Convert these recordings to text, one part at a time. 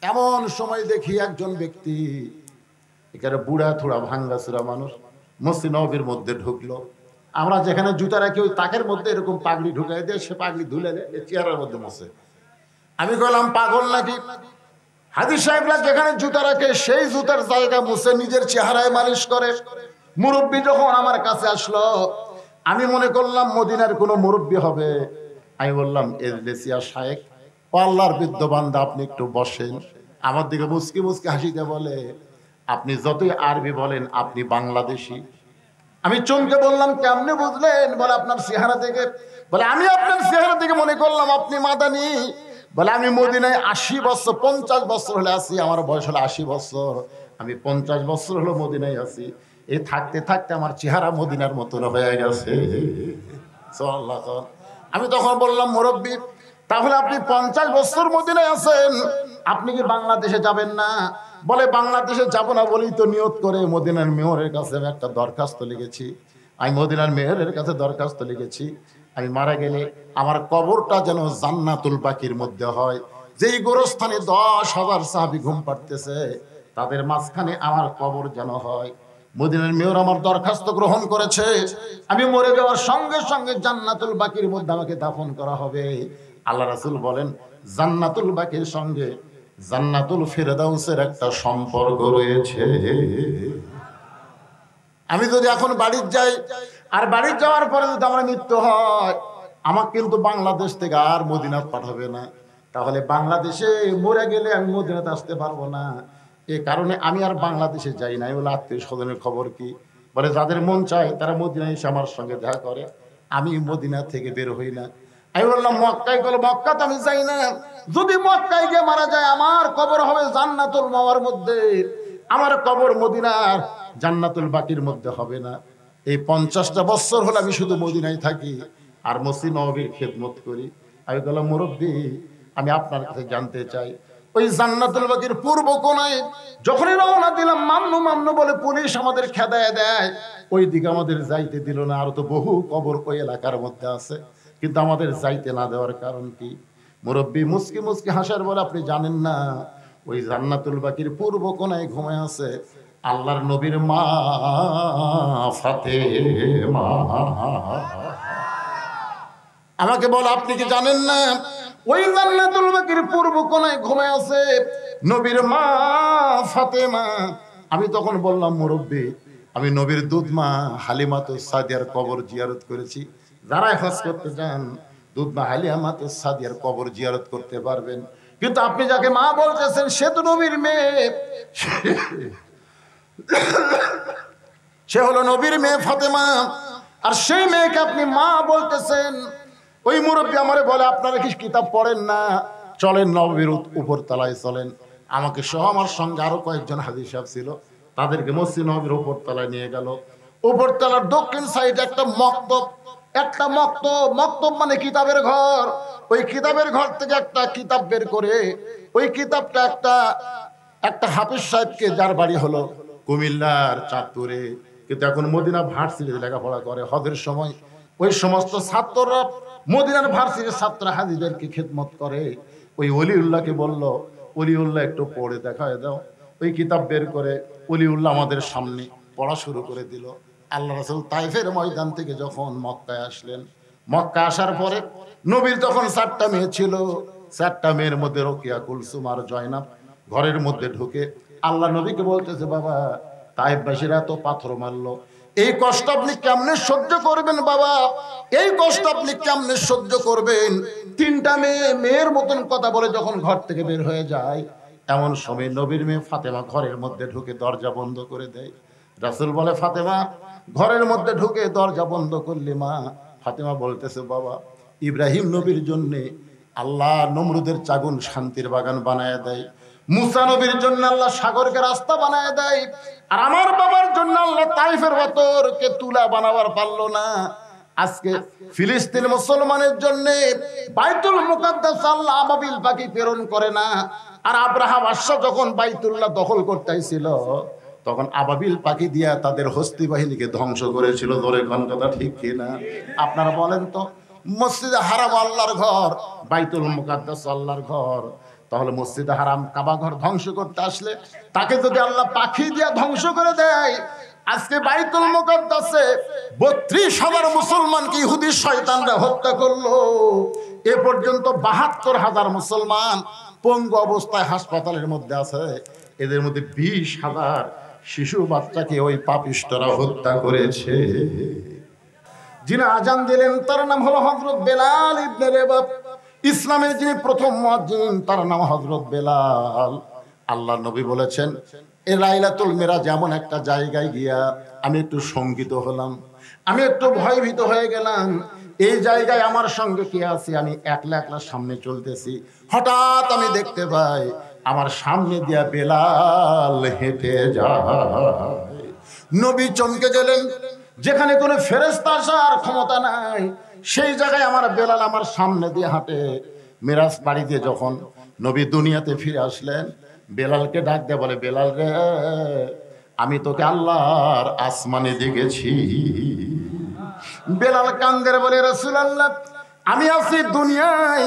এমন সময় দেখি একজন ব্যক্তি এখানে বুড়া থোড়া ভাঙ্গাচুরা মানুষ মসজিদ নববীর মধ্যে ঢুকলো। আমরা যেখানে জুতা রাখি ওই তাকের মধ্যে এরকম পাগড়ি ঢুকাই দিয়ে সে পাগড়ি ধুলে দেয় চেয়ারের মধ্যে বসে। আমি বললাম পাগল নাকি? হাজী সাহেবরা যেখানে জুতা রাখে সেই জুতার জায়গা মুছে নিজের চেহারায় মালিশ করে। মুরব্বী যখন আমার কাছে আসলো আমি মনে করলাম মদিনার কোনো মুরব্বী হবে। আমি বললাম এজলেসিয়া শায়েখ, ও আল্লাহর বৃদ্ধ বান্দা আপনি একটু বসেন। আমার দিকে মুচকি মুচকি হাসিতে বলে, আপনি যতই আরবি বলেন আপনি বাংলাদেশি। আমি চমকে বললাম কেমনে বুঝলেন? বলে আপনার চেহারা থেকে। বলে আমি আপনার চেহারা থেকে মনে করলাম আপনি মাদানি। বলে আমি মদিনায় 80 বছর 50 বছর হলে আছি, আমার বয়স হলো 80 বছর, আমি 50 বছর হলো মদিনায় আছি। এই থাকতে থাকতে আমার চেহারা মদিনার মতন হয়ে গেছে। আমি তখন বললাম মুরব্বী, তাহলে আপনি 50 বছর মদিনায় আছেন, আপনি কি বাংলাদেশে যাবেন না? বলে বাংলাদেশে যাব না বলেই তো নিয়ত করে মদিনার মেয়রের কাছে আমি একটা দরখাস্ত লিখেছি। আমি মদিনার মেয়রের কাছে দরখাস্ত লিখেছি আমি মারা গেলে আমার কবরটা যেন জান্নাতুল বাকির মধ্যে হয়। যেই গোরস্থানে 10,000 সাহাবী ঘুম পাড়তেছে তাদের মাঝখানে আমার কবর যেন হয়। মদিনার মেয়র আমার দরখাস্ত গ্রহণ করেছে। আমি মরে যাওয়ার সঙ্গে সঙ্গে জান্নাতুল বাকির মধ্যে আমাকে দাফন করা হবে। আল্লাহ রাসূল বলেন জান্নাতুল বাকির সঙ্গে জান্নাতুল ফিরদাউসের একটা সম্পর্ক রয়েছে। আমি যদি এখন বাড়ি যাই আর বাড়ি যাওয়ার পরে যদি আমার মৃত্যু হয়, আমাকে কিন্তু বাংলাদেশ থেকে আর মদিনাত পাঠাবে না। তাহলে বাংলাদেশে মরে গেলে আমি মদিনাতে আসতে পারবো না। এই কারণে আমি আর বাংলাদেশে যাই না। বলে আত্মীয় স্বজনের খবর কি? বলে যাদের মন চায় তারা মদিনায় এসে আমার সঙ্গে দেখা করে, আমি মদিনা থেকে বের হই না। আমি বললাম মক্কায় গেল, মক্কা তো আমি যাই না। যদি মক্কায় গিয়ে মারা যায় আমার কবর হবে জান্নাতুল মাওয়ার মধ্যে, আমার কবর মদিনার জান্নাতুল বাকির মধ্যে হবে না। এই 50টা বছর হলো আমি শুধু মদিনায় থাকি আর মসজিদ নববীর খেদমত করি। আমি বললাম মুরব্বী, আমি আপনার কাছে জানতে চাই ওই জান্নাতুল বাকির পূর্ব কোণায় যখনই রওনা দিলাম মামনু মামনু বলে পুলিশ আমাদের খেদায় দেয়, ওই দিকে আমাদের যাইতে দিল না। আরো তো বহু কবর ওই এলাকার মধ্যে আছে, কিন্তু আমাদের যাইতে না দেওয়ার কারণ কি? মুরব্বী মুচকি মুচকি হাসার বলে আপনি জানেন না ওই জান্নাতুল বাকির পূর্ব কোণায় ঘুমায় আছে আল্লাহর নবীর মা ফাতেমা। আমাকে বল আপনি কি জানেন না ওই জান্নাতুল বাকির পূর্ব কোণায় ঘুমায় আছে নবীর মা ফাতেমা? আমি তখন বললাম মুরব্বী, আমি নবীর দুধ মা হালিমাতুস সাদিয়ার কবর জিয়ারত করেছি। যারা হজ করতে যান দুধ মা হালিমাতুস সাদিয়ার কবর জিয়ারত করতে পারবেন, কিন্তু আপনি যাকে মা বলতেছেন সে তো নবীর মেয়ে, সে হলো নবীর মেয়ে ফাতেমা, আর সেই মেয়েকে আপনি মা বলতেছেন। ওই মুরব্বী আমারে বলে আপনারা কি কিতাব পড়েন না? চলেন নববীর উপর তলায় চলেন। আমাকে সহ আমার সঙ্গে আরো কয়েকজন হাজী সাহেব ছিল, তাদেরকে মসজিদ নববীর উপর তলায় নিয়ে গেল। উপর তলার দক্ষিণ সাইডে একটা মক্তব, একটা মক্তব মানে কিতাবের ঘর। ওই কিতাবের ঘর থেকে একটা কিতাব বের করে ওই কিতাবটা একটা হাফেজ সাহেবকে, যার বাড়ি হলো কুমিল্লার চাঁদপুরে, কিন্তু এখন মদিনা ভার্সিটিতে লেখাপড়া করে। হজের সময় ওই সমস্ত ছাত্ররা মদিনার ভার্সিটির ছাত্র হাজীদেরকে খেদমত করে। ওই ওলিউল্লাহকে বলল ওলিউল্লাহ একটু পড়ে দেখায় দাও। ওই কিতাব বের করে ওলিউল্লাহ আমাদের সামনে পড়া শুরু করে দিল। আল্লাহ রাসূল তাইফের ময়দান থেকে যখন মক্কায় আসলেন, মক্কা আসার পরে নবীর তখন 4টা মেয়ে ছিল। 4টা মেয়ের মধ্যে রোকেয়া, কুলসুম আর জয়নাব ঘরের মধ্যে ঢুকে আল্লাহ নবীকে বলতেছে, বাবা তাইফবাসীরা তো পাথর মারলো, এই কষ্ট আপনি কেমনে সহ্য করবেন বাবা? এই কষ্ট আপনি কেমনে সহ্য করবেন? 3টা মেয়ের মতন কথা বলে যখন ঘর থেকে বের হয়ে যায়, এমন সময় নবীর মেয়ে ফাতেমা ঘরের মধ্যে ঢুকে দরজা বন্ধ করে দেয়। রাসূল বলে, ফাতেমা ঘরের মধ্যে ঢুকে দরজা বন্ধ করলি মা? ফাতেমা বলতেছে, বাবা ইব্রাহিম নবীর জন্য আল্লাহ নমরুদের চাগুন শান্তির বাগান বানায় দেয়, মুসা নবীর জন্য আল্লাহ সাগরকে রাস্তা বানায় দেয়, আর আমার বাবার জন্য আল্লাহ তাইফের পাথরকে তুলা বানাবার পারলো না। আজকে ফিলিস্তিন মুসলমানের জন্য বাইতুল মুকাদ্দাস আল্লাহ আবাবিল পাখি প্রেরণ করে না। আর আব্রাহা বাদশা যখন বাইতুল্লাহ দখল করতে আইছিল তখন আবাবিল পাখি দিয়া তাদের হস্তি বাহিনীকে ধ্বংস করেছিল। ধরে কোন কথা ঠিক কিনা? আপনারা বলেন তো, মসজিদে হারাম আল্লাহর ঘর, বাইতুল মুকাদ্দাস আল্লাহর ঘর, তাহলে মসজিদে হারাম কাবা ঘর ধ্বংস করতে আসলে তাকে যদি আল্লাহ পাখি দিয়ে ধ্বংস করে দেয়, আজকে বাইতুল মুকাদ্দাসে ৩২,০০০ মুসলমানকে ইহুদি শয়তানরা হত্যা করলো। এ পর্যন্ত ৭২,০০০ মুসলমান পঙ্গু অবস্থায় হাসপাতালের মধ্যে আছে। এদের মধ্যে ২০,০০০ শিশু বাচ্চাকে ওই পাপিষ্টরা হত্যা করেছে। যিনি আজান দিলেন তার নাম হলো হযরত বেলাল ইবনে রেবাব। ইসলামের যিনি প্রথম মুয়াজ্জিন তার নাম হযরত বেলাল। আল্লাহ নবী বলেছেন, এ লাইলাতুল মিরাজ এমন একটা জায়গায় গিয়া আমি একটু শঙ্কিত হলাম, আমি একটু ভয়ভীত হয়ে গেলাম। এই জায়গায় আমার সঙ্গে কে আছে? আমি একলা একলা সামনে চলতেছি, হঠাৎ আমি দেখতে পাই আমার সামনে দিয়া বেলাল হেঁটে যায়। নবী চমকে গেলেন। যেখানে কোনো ফেরেশতা আসার ক্ষমতা নাই সেই জায়গায় আমার বেলাল আমার সামনে দিয়ে হাঁটে। মিরাজ বাড়ি দিয়ে যখন নবী দুনিয়াতে ফিরে আসলেন, বেলালকে ডাক দিয়ে বলে, বেলাল রে, আমি তোকে আল্লাহর আসমানে দেখেছি। বেলাল কান্দে বলে, রাসূলুল্লাহ, আমি আছি দুনিয়ায়,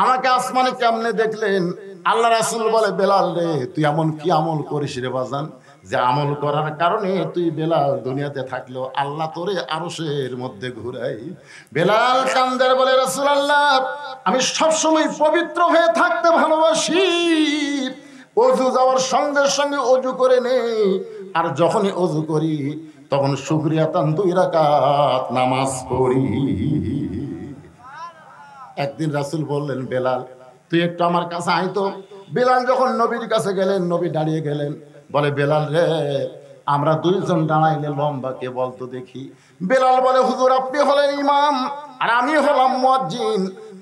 আমাকে আসমানে কেমনে দেখলেন? আল্লাহ রাসূল বলে, বেলাল রে, তুই এমন কি আমল করিস রে বাজান, যে আমল করার কারণে তুই বেলাল দুনিয়াতে থাকলেও আল্লাহ তোরে আরশের মধ্যে ঘুরাই। বেলাল কান্দার বলে, রাসূলুল্লাহ, আমি সবসময় পবিত্র হয়ে থাকতে ভালোবাসি। অজু যাওয়ার সঙ্গে সঙ্গে অজু করে নেই, আর যখনই অজু করি তখন শুকরিয়াতান 2 রাকাত নামাজ পড়ি। একদিন রাসূল বললেন, বেলাল তুই একটু আমার কাছে আয় তো। বেলাল যখন নবীর কাছে গেলেন, নবী দাঁড়িয়ে গেলেন। বলে, বেলাল রে, আমরা দুইজন দাঁড়াইলে লম্বা কে বলতো দেখি? বেলাল বলে, হুজুর, আপনি হলেন ইমাম আর আমি হলাম মুয়াজ্জিন,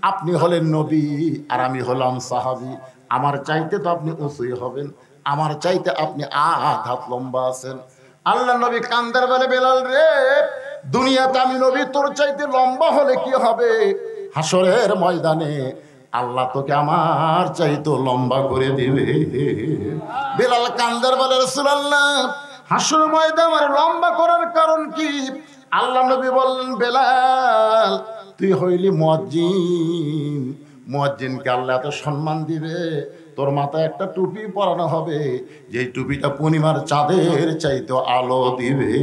আপনি হলেন নবী আর আমি হলাম সাহাবী। আমার চাইতে তো আপনি উঁচুই হবেন, আমার চাইতে আপনি 8 হাত লম্বা আছেন। আল্লাহ নবী কান্দার বলে, বেলাল রে, দুনিয়াতে আমি নবী, তোর চাইতে লম্বা হলে কি হবে? হাসরের ময়দানে আল্লাহ তোকে আমার চাইতো লম্বা করে দিবে। বেলাল কান্দার বলে, রাসূলুল্লাহ, হাসরের ময়দানে আমার লম্বা করার কারণ কি? আল্লাহ নবী বললেন, বেলাল তুই হইলি মুয়াজ্জিন, মুয়াজ্জিনকে আল্লাহ এত সম্মান দিবে, তোর মাথায় একটা টুপি পরানো হবে, যে টুপিটা পূর্ণিমার চাঁদের চাইতে আলো দিবে।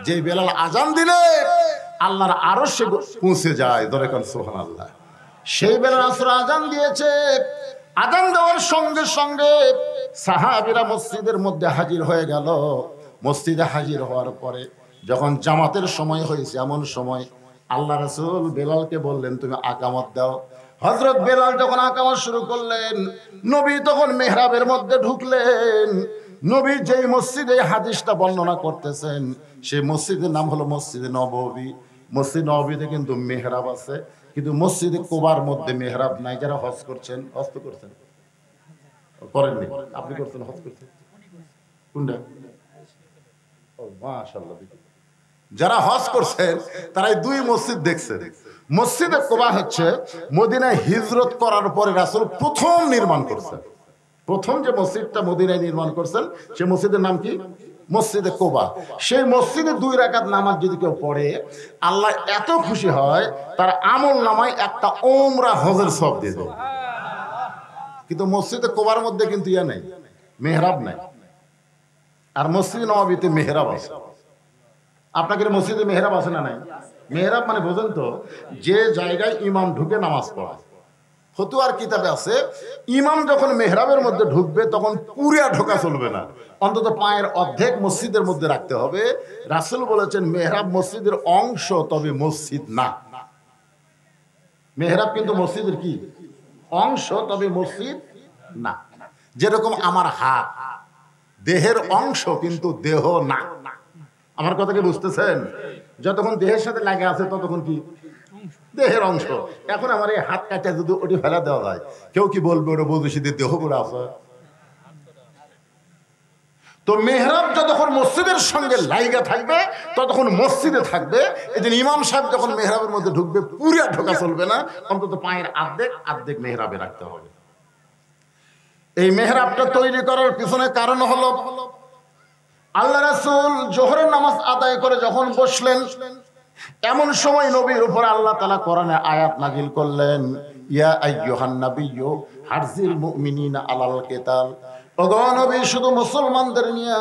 যে বেলাল আজান দিলে আল্লাহর আরশে পৌঁছে যায়, দরকার সুবহানাল্লাহ। সেই বেলাল আসর আজান দিয়েছে। আজান দেওয়ার সঙ্গে সঙ্গে সাহাবীরা মসজিদের মধ্যে হাজির হয়ে গেল। মসজিদে হাজির হওয়ার পরে যখন জামাতের সময় হয়েছে, এমন সময় আল্লাহ রাসূল বেলালকে বললেন, তুমি আকামত দাও। হযরত বেলাল যখন আকামত শুরু করলেন, নবী তখন মেহরাবের মধ্যে ঢুকলেন। নবী যেই মসজিদে হাদিসটা বর্ণনা করতেছেন, সেই মসজিদের নাম হলো মসজিদে নববী। মসজিদ নববীতে কিন্তু মেহরাব আছে, কিন্তু মসজিদে কুবার মধ্যে মেহরাব নাই। যারা হজ করছেন, হজ তো করছেন, করেননি? আপনি করছেন, হজ করছেন কোনটা? ও মাশাআল্লাহ, যারা হজ করছেন তারাই 2 মসজিদ দেখছেন। মসজিদে কুবা হচ্ছে মদিনায় হিজরত করার পরে রাসূল প্রথম নির্মাণ করছেন। প্রথম যে মসজিদটা মদিনায় নির্মাণ করছেন সেই মসজিদের নাম কি? মসজিদে কুবা। সেই মসজিদে 2 রাকাত নামাজ যদি কেউ পড়ে, আল্লাহ এত খুশি হয় তার আমল নামায় একটা উমরা হজের সওয়াব দিয়ে দেয়। কিন্তু মসজিদে কুবার মধ্যে কিন্তু ইয়া নাই, মেহরাব নাই। আর মসজিদ নববীতে মেহরাব আছে। আপনাদের মসজিদে মেহরাব আছে না নাই? মেহরাব মানে বোঝেন তো, যে জায়গায় ইমাম ঢুকে নামাজ পড়ায়। ফতুয়ার কিতাবে আছে, ইমাম যখন মেহরাবের মধ্যে ঢুকবে তখন পুরা ঢোকা চলবে না, অন্তত পায়ের অর্ধেক মসজিদের মধ্যে রাখতে হবে। রাসূল বলেছেন, মেহরাব মসজিদের অংশ, তবে মসজিদ না। মেহরাব কিন্তু মসজিদের কি অংশ, তবে মসজিদ না। যেরকম আমার হাত দেহের অংশ, কিন্তু দেহ না। আমার কথা কি বুঝতেছেন? যতক্ষণ দেহের সাথে লাগে আছে ততক্ষণ কি দেহের অংশ। এখন আমার এই হাত কাটা যদি ওটি ফেলা দেওয়া যায়, কেউ কি বলবে ওটা বৈদেশিদের দেহ করে আছে? তো মেহরাব যতক্ষণ মসজিদের সঙ্গে লাইগা থাকবে ততক্ষণ মসজিদে থাকবে। এই যে ইমাম সাহেব যখন মেহরাবের মধ্যে ঢুকবে, পুরা ঢোকা চলবে না, অন্তত পায়ের আর্ধেক মেহরাবে রাখতে হবে। এই মেহরাবটা তৈরি করার পিছনে কারণ হলো, আল্লাহ রাসূল জোহরের নামাজ আদায় করে যখন বসলেন, এমন সময় নবীর উপর আল্লাহ তাআলা কোরআনে আয়াত নাযিল করলেন, ইয়া আইয়ুহান নাবিয়্যু হারজিল মুমিনিনা আলাল কিতাল। ওগো নবী, শুধু মুসলমানদের নিয়ে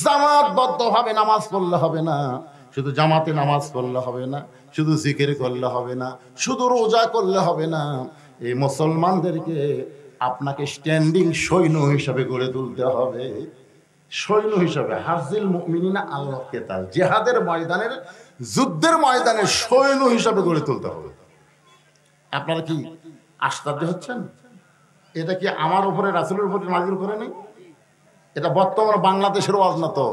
জামাতবদ্ধভাবে নামাজ পড়লে হবে না, শুধু জামাতে নামাজ পড়লে হবে না, শুধু জিকির করলে হবে না, শুধু রোজা করলে হবে না। এই মুসলমানদেরকে আপনাকে স্ট্যান্ডিং সৈন্য হিসাবে গড়ে তুলতে হবে। সৈন্য হিসাবে হারজিল মুমিনিনা আলাল কিতাল, জিহাদের ময়দানের, যুদ্ধের ময়দানে সৈন্য হিসাবে গড়ে তুলতে হবে। আপনারা কি আশ্চর্য হচ্ছেন? এটা কি আমার উপরে, রাসূলের উপরে নাযিল করে নাই? এটা বর্তমান বাংলাদেশের ওয়াজ না তো,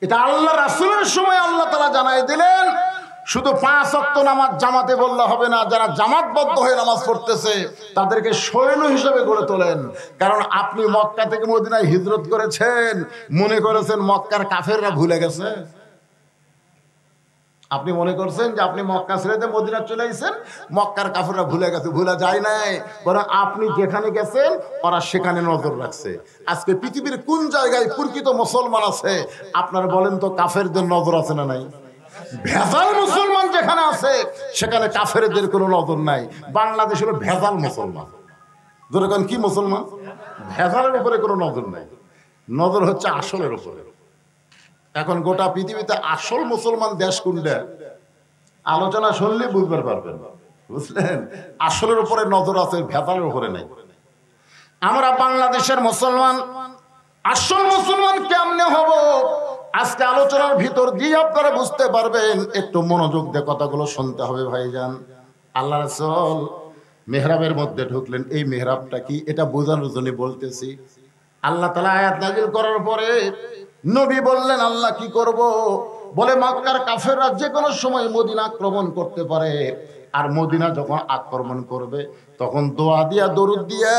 এটা আল্লাহ রাসূলের সময় আল্লাহ তাআলা জানাই দিলেন। শুধু 5 ওয়াক্ত নামাজ জামাতে বললে হবে না, যারা জামাতবদ্ধ হয়ে নামাজ পড়তেছে তাদেরকে সৈন্য হিসেবে গড়ে তোলেন। কারণ আপনি মক্কা থেকে মদিনায় হিজরত করেছেন, মনে করেছেন মক্কার কাফেররা ভুলে গেছে। আপনি মনে করছেন যে আপনি মক্কা ছেড়ে দিয়ে মদিনা চলে আইছেন, মক্কার কাফেররা ভুলে গেছে। ভুলে যায় নাই, বরং আপনি যেখানে গেছেন ওরা সেখানে নজর রাখছে। আজকে পৃথিবীর কোন জায়গায় প্রকৃত মুসলমান আছে আপনারা বলেন তো? কাফেরদের নজর আছে না নাই? ভেজাল মুসলমান যেখানে আছে সেখানে কাফেরদের কোনো নজর নাই। বাংলাদেশ হলো ভেজাল মুসলমান। যেরকম কি মুসলমান, ভেজালের উপরে কোনো নজর নাই, নজর হচ্ছে আসলের উপরে। এখন গোটা পৃথিবীতে আসল মুসলমান দেশ কোনটা আলোচনা শুনলে বুঝতে পারবেন, বুঝলেন? আসলের উপরে নজর আছে, ভেজালের উপরে নাই। আমরা বাংলাদেশের মুসলমান, আসল মুসলমান কেমনে হব আজকে আলোচনার ভিতর দিয়ে আপনারা বুঝতে পারবেন। একটু মনোযোগ দিয়ে কথাগুলো শুনতে হবে ভাইজান। আল্লাহ রাসূল মেহরাবের মধ্যে ঢুকলেন। এই মেহরাবটা কি এটা বোঝানোর জন্য বলতেছি। আল্লাহ তাআলা আয়াত নাযিল করার পরে নবী বললেন আল্লাহ কি করব? বলে মক্কার কাফেররা যে কোনো সময় মদিনা আক্রমণ করতে পারে, আর মদিনা যখন আক্রমণ করবে তখন দোয়া দিয়া দরুদ দিয়া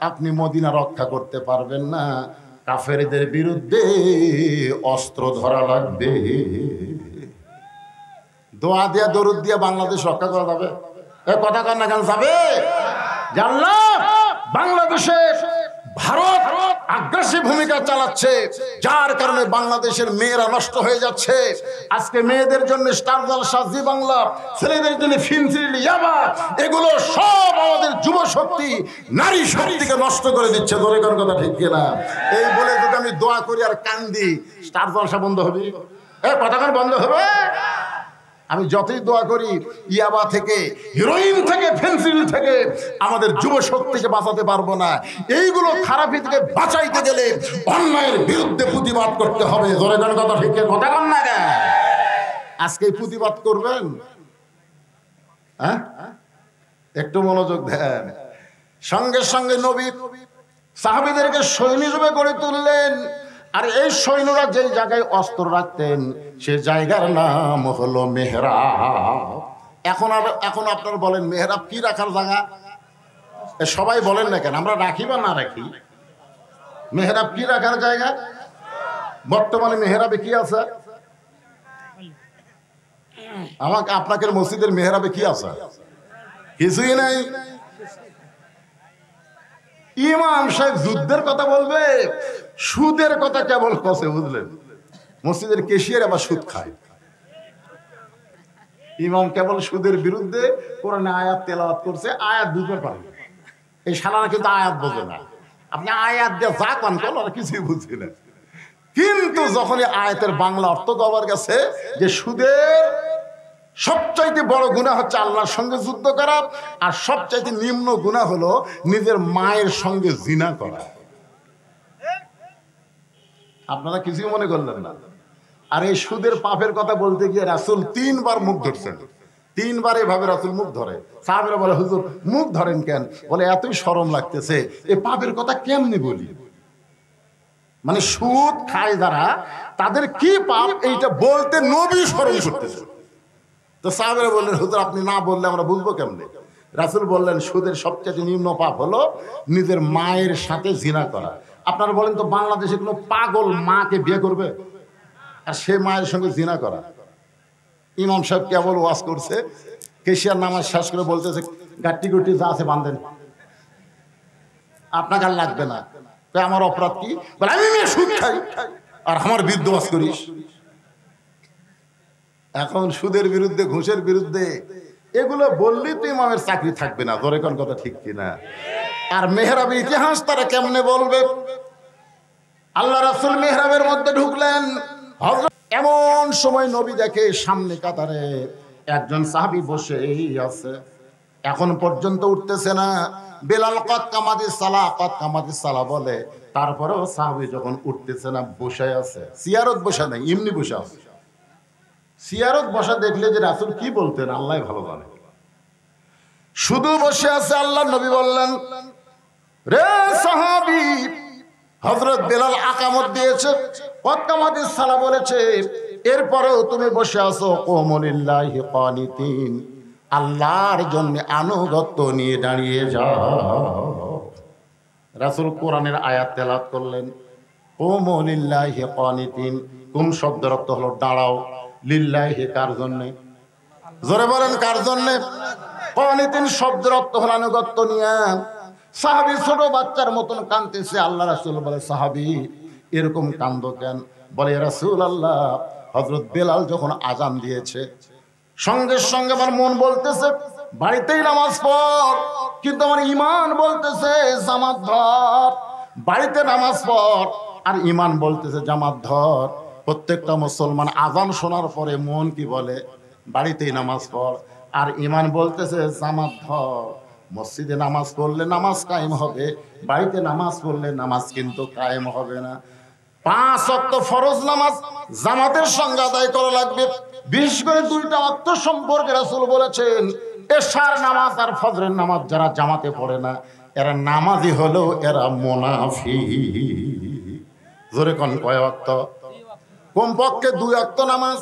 আপনি মদিনা রক্ষা করতে পারবেন না, কাফেরদের বিরুদ্ধে অস্ত্র ধরা লাগবে। দোয়া দিয়া দরুদ দিয়া বাংলাদেশ রক্ষা করা যাবে? এ কথা কর না কেন যাবে? জানলা বাংলাদেশে ভারত আগ্রাসী ভূমিকা চালাচ্ছে, যার কারণে বাংলাদেশের মেয়েরা নষ্ট হয়ে যাচ্ছে। আজকে মেয়েদের জন্য স্টার জলসা, জি বাংলা, ছেলেদের জন্য ফিনসিল, ইয়াবা, এগুলো সব আমাদের যুব শক্তি, নারী শক্তিকে নষ্ট করে দিচ্ছে। ধরে কোন কথা ঠিক কিনা? এই বলে যদি আমি দোয়া করি আর কান্দি, স্টার জলসা বন্ধ হবে? এ কথাখান বন্ধ হবে? আমি যতই দোয়া করি ইয়াবা থেকে, হিরোইন থেকে, ফেন্সিল থেকে আমাদের যুব শক্তিকে বাঁচাতে পারবো না। এইগুলো খারাপি থেকে বাঁচাইতে গেলে অন্যায়ের বিরুদ্ধে প্রতিবাদ করতে হবে। ধরে কোন কথা ঠিক কথা কন না কেন? আজকে প্রতিবাদ করবেন? হ্যাঁ, একটু মনোযোগ দেন। সঙ্গে সঙ্গে নবী সাহাবীদেরকে সৈন্য হিসেবে গড়ে তুললেন। আর এই সৈন্যরা যে জায়গায় অস্ত্র রাখতেন সে জায়গার নাম হলো মেহরাব। এখন আপনারা বলেন মেহরাব কি রাখার জায়গা? সবাই বলেন না কেন? আমরা রাখি বা না রাখি, মেহরাব কি রাখার জায়গা? বর্তমানে মেহরাবে কি আছে? আমাকে আপনাকে মসজিদের মেহরাবে কি আছে? কিছুই নাই। ইমাম সাহেব যুদ্ধের কথা বলবে, সুদের কথা কেবল কষে, বুঝলেন? মসজিদের কেশিয়ার আবার সুদ খায়। ইমাম কেবল সুদের বিরুদ্ধে কোরআনে আয়াত তেলাওয়াত করছে, আয়াত বুঝতে পারে। এই শালারা কিন্তু আয়াত বোঝে না। আপনি আয়াত দিয়ে যা কান করেন ওরা কিছুই বুঝছে না। কিন্তু যখনই আয়াতের বাংলা অর্থ দেওয়ার গেছে যে সুদের সবচাইতে বড় গুনাহ হচ্ছে আল্লাহর সঙ্গে যুদ্ধ করা, আর সবচাইতে নিম্ন গুনাহ হলো নিজের মায়ের সঙ্গে জিনা করা। আপনারা কিছুই মনে করলেন না। আর এই সুদের পাপের কথা বলতে গিয়ে রাসূল 3 বার মুখ ধরছেন। 3 বার এভাবে রাসূল মুখ ধরে। সাহাবীরা বলে হুজুর মুখ ধরেন কেন? বলে এতই শরম লাগতেছে, এই পাপের কথা কেমনে বলি। মানে সুদ খায় যারা, তাদের কি পাপ এইটা বলতে নবী শরম করতেছে। তো সাহাবীরা বললেন হুজুর আপনি না বললে আমরা বুঝবো কেমনে? রাসূল বললেন সুদের সবচেয়ে নিম্ন পাপ হলো নিজের মায়ের সাথে জিনা করা। আপনারা বলেন তো বাংলাদেশে কোনো পাগল মাকে বিয়ে করবে আর সে মায়ের সঙ্গে জিনা করা? ইমাম সাহেব কেবল ওয়াজ করছে, কেশিয়ার নামাজ শেষ করে বলতেছে গাট্টি গুটি যা আছে বাঁধেন, আপনাকে আর লাগবে না। আমার অপরাধ কি? বলে আমি মেয়ে সুদ খাই আর আমার বিরুদ্ধে ওয়াজ করিস। এখন সুদের বিরুদ্ধে, ঘুষের বিরুদ্ধে এগুলো বললেই তো ইমামের চাকরি থাকবে না, ধরে কোন কথা ঠিক কিনা? আর মেহরাবের ইতিহাস তারা কেমনে বলবে? আল্লাহ রাসূল মেহরাবের মধ্যে ঢুকলেন, হযরত এমন সময় নবী দেখে সামনে কাতারে একজন সাহাবী বসেই আছে, এখন পর্যন্ত উঠতেছে না। বেলাল কদ কামাতিস সালাহ, কদ কামাতিস সালাহ বলে, তারপরেও সাহাবী যখন উঠতেছে না, বসে আছে। সিয়ারত বসা নাই, এমনি বসে আছে। সিয়ারত বসা দেখলে যে রাসূল কি বলতেন আল্লাহ ভালো জানে। শুধু বসে আছে। আল্লাহ নবী বললেন, রে সাহাবী, হযরত বেলাল আকামত দিয়েছে, কদ কামাতিস সালাহ বলেছে, এরপরেও তুমি বসে আছো। কুমুলিল্লাহি কানিতিন, আল্লাহর জন্য আনুগত্য নিয়ে দাঁড়িয়ে যাও। রাসূল কোরআনের আয়াত তেলাওয়াত করলেন, কুমু লিল্লাহি কানিতিন। কুম শব্দের অর্থ হলো দাঁড়াও, লিল্লাহি কার জন্য? জোরে বলেন কার জন্য? কানিতিন শব্দের অর্থ হলো আনুগত্য নিয়ে। সাহাবী ছোট বাচ্চার মতন কাঁদতেছে। আল্লাহ রাসূল বলে, সাহাবী এরকম কান্দো কেন? বলে, ইয়া রাসূলুল্লাহ, হযরত বেলাল যখন আযান দিয়েছে, সঙ্গে সঙ্গে আমার মন বলতেছে বাড়িতেই নামাজ পড়, কিন্তু আমার ঈমান বলতেছে জামাত ধর। বাড়িতে নামাজ পড় আর ঈমান বলতেছে জামাত ধর। প্রত্যেকটা মুসলমান আযান শোনার পরে মন কি বলে? বাড়িতেই নামাজ পড়। আর ঈমান বলতেছে জামাত ধর। মসজিদে নামাজ পড়লে নামাজ কায়েম হবে, বাড়িতে নামাজ পড়লে নামাজ কিন্তু কায়েম হবে না। 5 ওয়াক্ত ফরজ নামাজ জামাতের সঙ্গে আদায় করা লাগবে। বিশেষ করে 2টা ওয়াক্ত সম্পর্কে রাসূল বলেছেন, এশার নামাজ আর ফজরের নামাজ যারা জামাতে পড়ে না, এরা নামাজি হলেও এরা মুনাফিক। জোরে কোন কয় ওয়াক্ত? কমপক্ষে 2 ওয়াক্ত নামাজ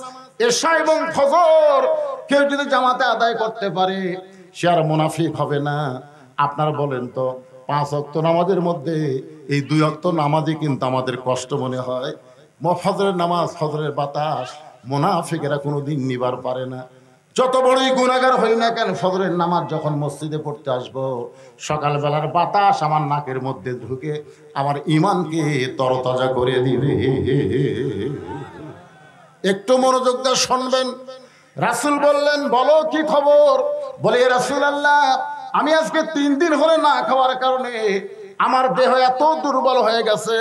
এশা এবং ফজর কেউ যদি জামাতে আদায় করতে পারে, সে আর মুনাফিক হবে না। আপনারা বলেন তো, 5 ওয়াক্ত নামাজের মধ্যে এই 2 ওয়াক্ত নামাজই কিন্তু আমাদের কষ্ট মনে হয়। ফজরের নামাজ, ফজরের বাতাস মুনাফিকেরা কোনোদিন নিবার পারে না। যত বড়ই গুনাহগার হই না কেন, ফজরের নামাজ যখন মসজিদে পড়তে আসবো, সকালবেলার বাতাস আমার নাকের মধ্যে ঢুকে আমার ঈমানকে তরতাজা করে দিবে। একটু মনোযোগ দিয়ে শুনবেন। রাসূল বললেন, বলো কি খবর? বলে, ইয়া রাসূলুল্লাহ, আমি আজকে 3 দিন হলে না খাওয়ার কারণে আমার দেহ এত দুর্বল হয়ে গেছে,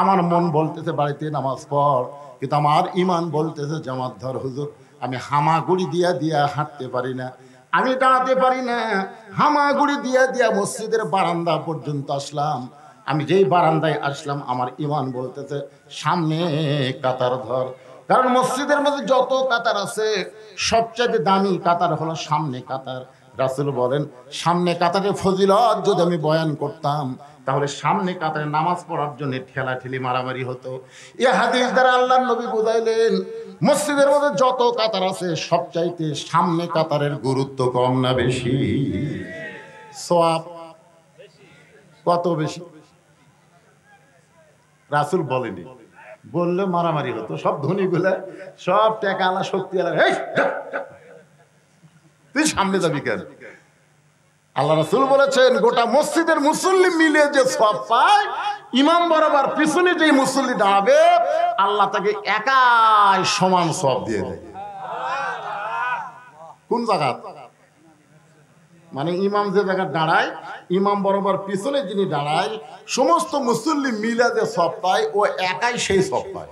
আমার মন বলতেছে বাড়িতে নামাজ পড়, কিন্তু আমার ঈমান বলতেছে জামাত ধর। হুজুর, আমি হামাগুড়ি দিয়া দিয়া হাঁটতে পারি না, আমি দাঁড়াতে পারি না। হামাগুড়ি দিয়া দিয়া মসজিদের বারান্দা পর্যন্ত আসলাম। আমি যেই বারান্দায় আসলাম, আমার ঈমান বলতেছে সামনে কাতার ধর। কারণ মসজিদের মধ্যে যত কাতার আছে, সবচেয়ে দামি কাতার হলো সামনে কাতার। রাসূল বলেন, সামনে কাতারের ফজিলত যদি আমি বয়ান করতাম, তাহলে সামনে কাতারে নামাজ পড়ার জন্য ঠেলাঠেলি মারামারি হতো। এই হাদিস দ্বারা আল্লাহর নবী বুঝাইলেন, মসজিদের মধ্যে যত কাতার আছে, সবচাইতে সামনে কাতারের গুরুত্ব কম না বেশি? সওয়াব কত বেশি? রাসূল বলেনি, বললে মারামারি হতো। সব ধনীগুলা, সব টাকাওয়ালা, শক্তিওয়ালা, তুই সামনে যাবি কেন? আল্লাহ রাসূল বলেছেন, গোটা মসজিদের মুসল্লি মিলে যে সওয়াব পায়, ইমাম বরাবর পিছনে যে মুসল্লি দাঁড়াবে, আল্লাহ তাকে একাই সমান সওয়াব দিয়ে দেয়। কোন জায়গা? মানে ইমাম যে জায়গায় দাঁড়ায়, ইমাম বরাবর পিছনে যিনি দাঁড়ায়, সমস্ত মুসল্লি মিলে যে সওয়াব পায়, ও একাই সেই সওয়াব পায়।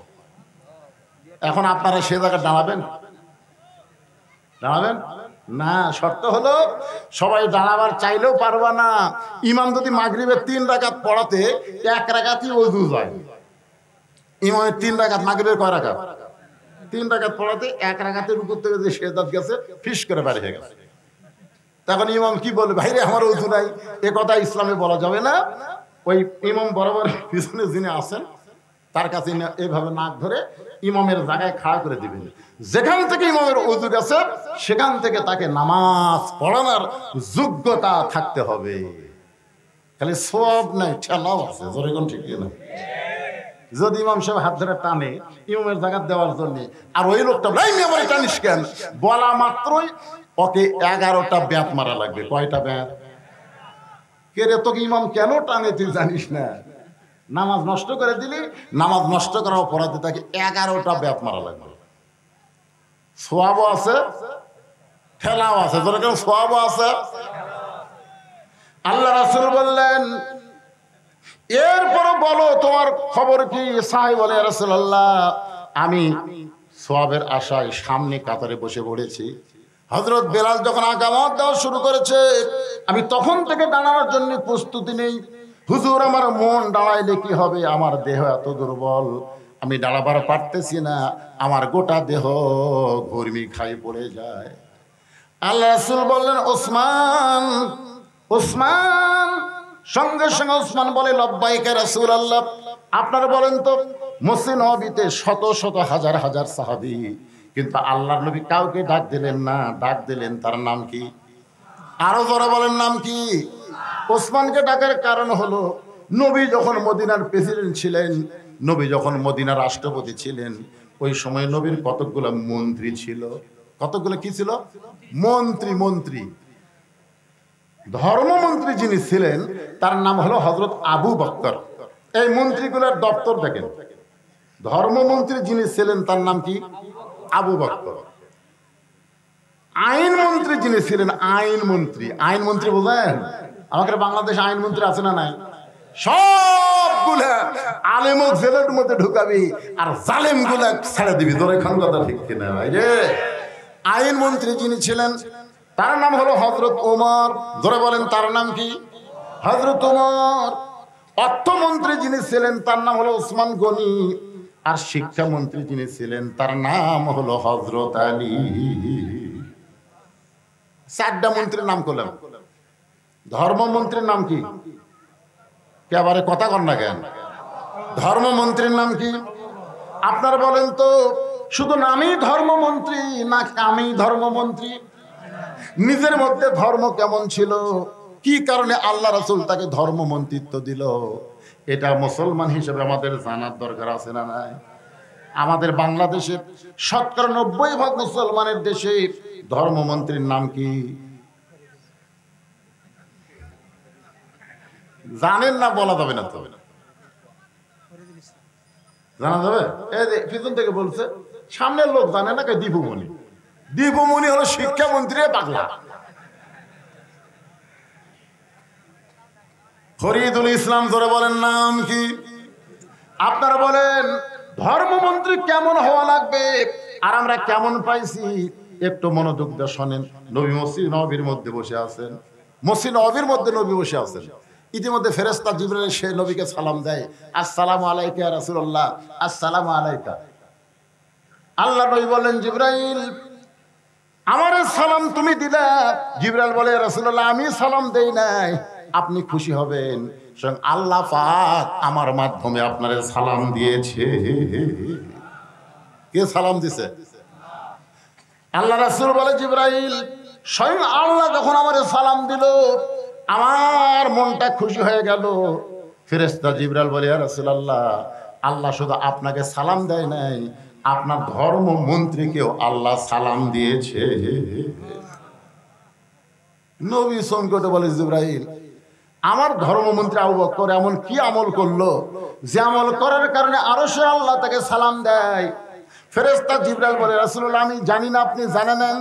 এখন আপনারা সে জায়গায় দাঁড়াবেন? দাঁড়াবেন না। শর্ত হলো, সবাই দাঁড়াবার চাইলেও পারবা না। ইমাম যদি মাগরিবের 3 রাকাত পড়াতে 1 রাকাতই ওযু যায়, ইমামের 3 রাকাত, মাগরিবের কয় রাকাত? 3 রাকাত পড়াতে 1 রাকাতের উপর থেকে যে সেজদাত গেছে, ফিস করে বাড়ি হয়ে গেছে। তখন ইমাম কি বলবে? ভাইরে, আমার ওযু নাই। এ কথা ইসলামে বলা যাবে না। ওই ইমাম বরাবর পিছনে যিনি আছেন, তার কাছে এইভাবে নাক ধরে ইমামের জায়গায় খাড়া করে দিবেন। যেখান থেকে ইমামের ওযু গেছে, সেখান থেকে তাকে নামাজ পড়ানোর যোগ্যতা থাকতে হবে। খালি সওয়াব নাই, ঠেলাও আছে। জোরে কোন ঠিক না? যদি ইমাম সাহেব হাত ধরে টানে ইমামের জায়গা দেওয়ার জন্য, আর ওই লোকটা আমার টানিস কেন বলা মাত্রই ওকে 11টা ব্যাত মারা লাগবে। কয়টা ব্যাত? কে রে, তোকে ইমাম কেন টানে তুই জানিস না? নামাজ নষ্ট করে দিলি, নামাজ নষ্ট করার অপরাধে তাকে 11টা ব্যাত মারা লাগবে। সওয়াবও আছে, ঠেলাও আছে, তোর কেন সওয়াবও আছে। আল্লাহ রাসূল বললেন, এরপরও বলো তোমার খবর কি? সাহাবী বলে, ইয়া রাসূলুল্লাহ, আমি সওয়াবের আশায় সামনে কাতারে বসে পড়েছি। হযরত বেলাল যখন আকামত দেওয়া শুরু করেছে, আমি তখন থেকে দাঁড়ানোর জন্য প্রস্তুতি নেই। হুজুর, আমার মন দাঁড়াইলে কি হবে? আমার দেহ এত দুর্বল, আমি দাঁড়াবার পারতেছি না, আমার গোটা দেহ ঘুরমি খাই পড়ে যায়। আল্লাহ রাসূল বললেন, ওসমান, ওসমান। সঙ্গে সঙ্গে ওসমান বলে, লব্বাইক ইয়া রাসূলুল্লাহ। আপনারা বলেন তো, মসজিদ নববীতে শত শত হাজার হাজার সাহাবী, কিন্তু আল্লাহর নবী কাউকে ডাক দিলেন না। ডাক দিলেন, তার নাম কি? আরো জোরে বলেন, নাম কি? ওসমানকে ডাকার কারণ হলো, নবী যখন মদিনার প্রেসিডেন্ট ছিলেন, নবী যখন মদিনার রাষ্ট্রপতি ছিলেন, ওই সময় নবীর কতগুলো মন্ত্রী ছিল। কতগুলো কি ছিল? মন্ত্রী। মন্ত্রী, ধর্মমন্ত্রী যিনি ছিলেন তার নাম হলো হযরত আবু বকর। এই মন্ত্রীগুলোর দপ্তর দেখেন। ধর্মমন্ত্রী যিনি ছিলেন তার নাম কি? আবু বকর। আইনমন্ত্রী যিনি ছিলেন, আইনমন্ত্রী। আইনমন্ত্রী বোঝেন? আমাদের বাংলাদেশে আইনমন্ত্রী আছে না নাই? সবগুলা আলেমক জেলের মধ্যে ঢুকাবি আর জালেম গুলা ছেড়ে দিবি। তোর এখন কথা ঠিক কিনা ভাই রে? আইনমন্ত্রী যিনি ছিলেন তার নাম হলো হযরত ওমর। ধরে বলেন, তার নাম কি? হযরত ওমর। অর্থমন্ত্রী যিনি ছিলেন তার নাম হলো ওসমান গনি। আর শিক্ষামন্ত্রী যিনি ছিলেন তার নাম হলো হযরত আলী। চারটা মন্ত্রীর নাম করলাম। ধর্মমন্ত্রীর নাম কি? একেবারে কথা কন না কেন? ধর্মমন্ত্রীর নাম কি? আপনারা বলেন তো, শুধু নামই ধর্মমন্ত্রী না কামেই ধর্মমন্ত্রী? নিজের মধ্যে ধর্ম কেমন ছিল, কি কারণে আল্লাহ রাসূল তাকে ধর্মমন্ত্রিত্ব দিল, এটা মুসলমান হিসেবে আমাদের জানার দরকার আছে না নাই? আমাদের বাংলাদেশের ৯০% মুসলমানের দেশে ধর্মমন্ত্রীর নাম কি জানেন না? বলা যাবে না তো? জানা যাবে? এই যে পিছন থেকে বলছে, সামনের লোক জানে না। দীপুমণি। দীপুমণি হলো শিক্ষামন্ত্রী পাগলা। ফরিদুল ইসলাম। ধরে বলেন, নাম কি? আপনারা বলেন, ধর্মমন্ত্রী কেমন হওয়া লাগবে আর আমরা কেমন পাইছি? একটু মনোযোগ দিয়ে শোনেন। নবী মসজিদ নববীর মধ্যে বসে আছেন। মসজিদ নববীর মধ্যে নবী বসে আছেন। ইতিমধ্যে ফেরেশতা জিবরাইল সে নবীকে সালাম দেয়, আসসালামু আলাইকা ইয়া রাসূলুল্লাহ, আসসালামু আলাইকা। আল্লাহ নবী বলেন, জিবরাইল, আমারে সালাম তুমি দিলা। জিবরাইল বলে, ইয়া রাসূলুল্লাহ, আমি সালাম দেই নাই। আপনি খুশি হবেন, স্বয়ং আল্লাহ পাক আমার মাধ্যমে আপনারে সালাম দিয়েছে। কে সালাম দিছে? আল্লাহ রাসূল বলে, জিবরাইল, স্বয়ং আল্লাহ যখন আমারে সালাম দিল, আমার মনটা খুশি হয়ে গেল। ফেরেশতা জিবরাইল বলে, ইয়া রাসূলুল্লাহ, আল্লাহ শুধু আপনাকে সালাম দেয় নাই, আপনার ধর্মমন্ত্রীকেও আল্লাহ সালাম দিয়েছে। নবী সংকটে বলে, জিবরাইল, আমার ধর্মমন্ত্রী আবু বকর এমন কি আমল করলো যে আমল করার কারণে আরশে আল্লাহ তাকে সালাম দেয়? ফেরেশতা জিবরাইল বলে, রাসূলুল্লাহ, আমি জানি না, আপনি জানেন?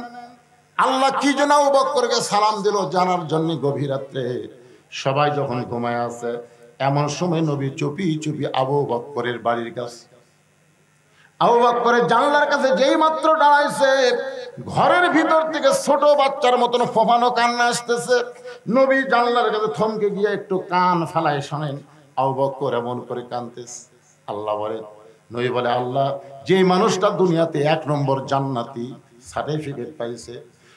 আল্লাহ কি জন্য আবু বকরকে সালাম দিল জানার জন্য গভীর রাত্রে সবাই যখন ঘুমায় আছে, এমন সময় নবী চুপি চুপি আবু বকরের বাড়ির কাছে, আবু বকরের জানলার কাছে যেই মাত্র দাঁড়াইছে, ঘরের ভিতর থেকে ছোট বাচ্চার মতন ফোফানো কান্না আসতেছে। নবী জানলার কাছে থমকে গিয়ে একটু কান ফালায় শোনেন আবু বকর এমন করে কাঁদতেছে। আল্লাহ বলে, নবী বলে, আল্লাহ যেই মানুষটা দুনিয়াতে ১ নম্বর জান্নাতি সার্টিফিকেট পাইছে,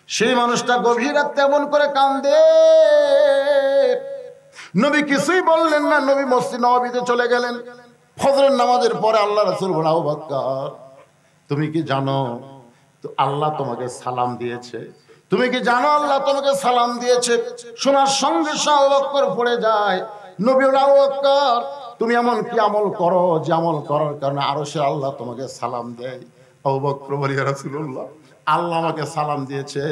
সেই মানুষটা গভীর রাতে এমন করে কান্দে। নবী কিছুই বললেন না। নবী মসজিদ নববীতে চলে গেলেন। ফজরের নামাজের পরে আল্লাহ রাসূল বলে, আবু বকর, তুমি কি জানো তো আল্লাহ তোমাকে সালাম দিয়েছে? তুমি কি জানো আল্লাহ তোমাকে সালাম দিয়েছে? শোনার সঙ্গে সঙ্গে আবু বকর পড়ে যায়। নবী বলে, আবু বকর, তুমি এমন কি আমল করো যে আমল করার কারণে আরশে আল্লাহ তোমাকে সালাম দেয়? আবু বকর বলে, ইয়া রাসূলুল্লাহ, আল্লাহ আমাকে সালাম দিয়েছে,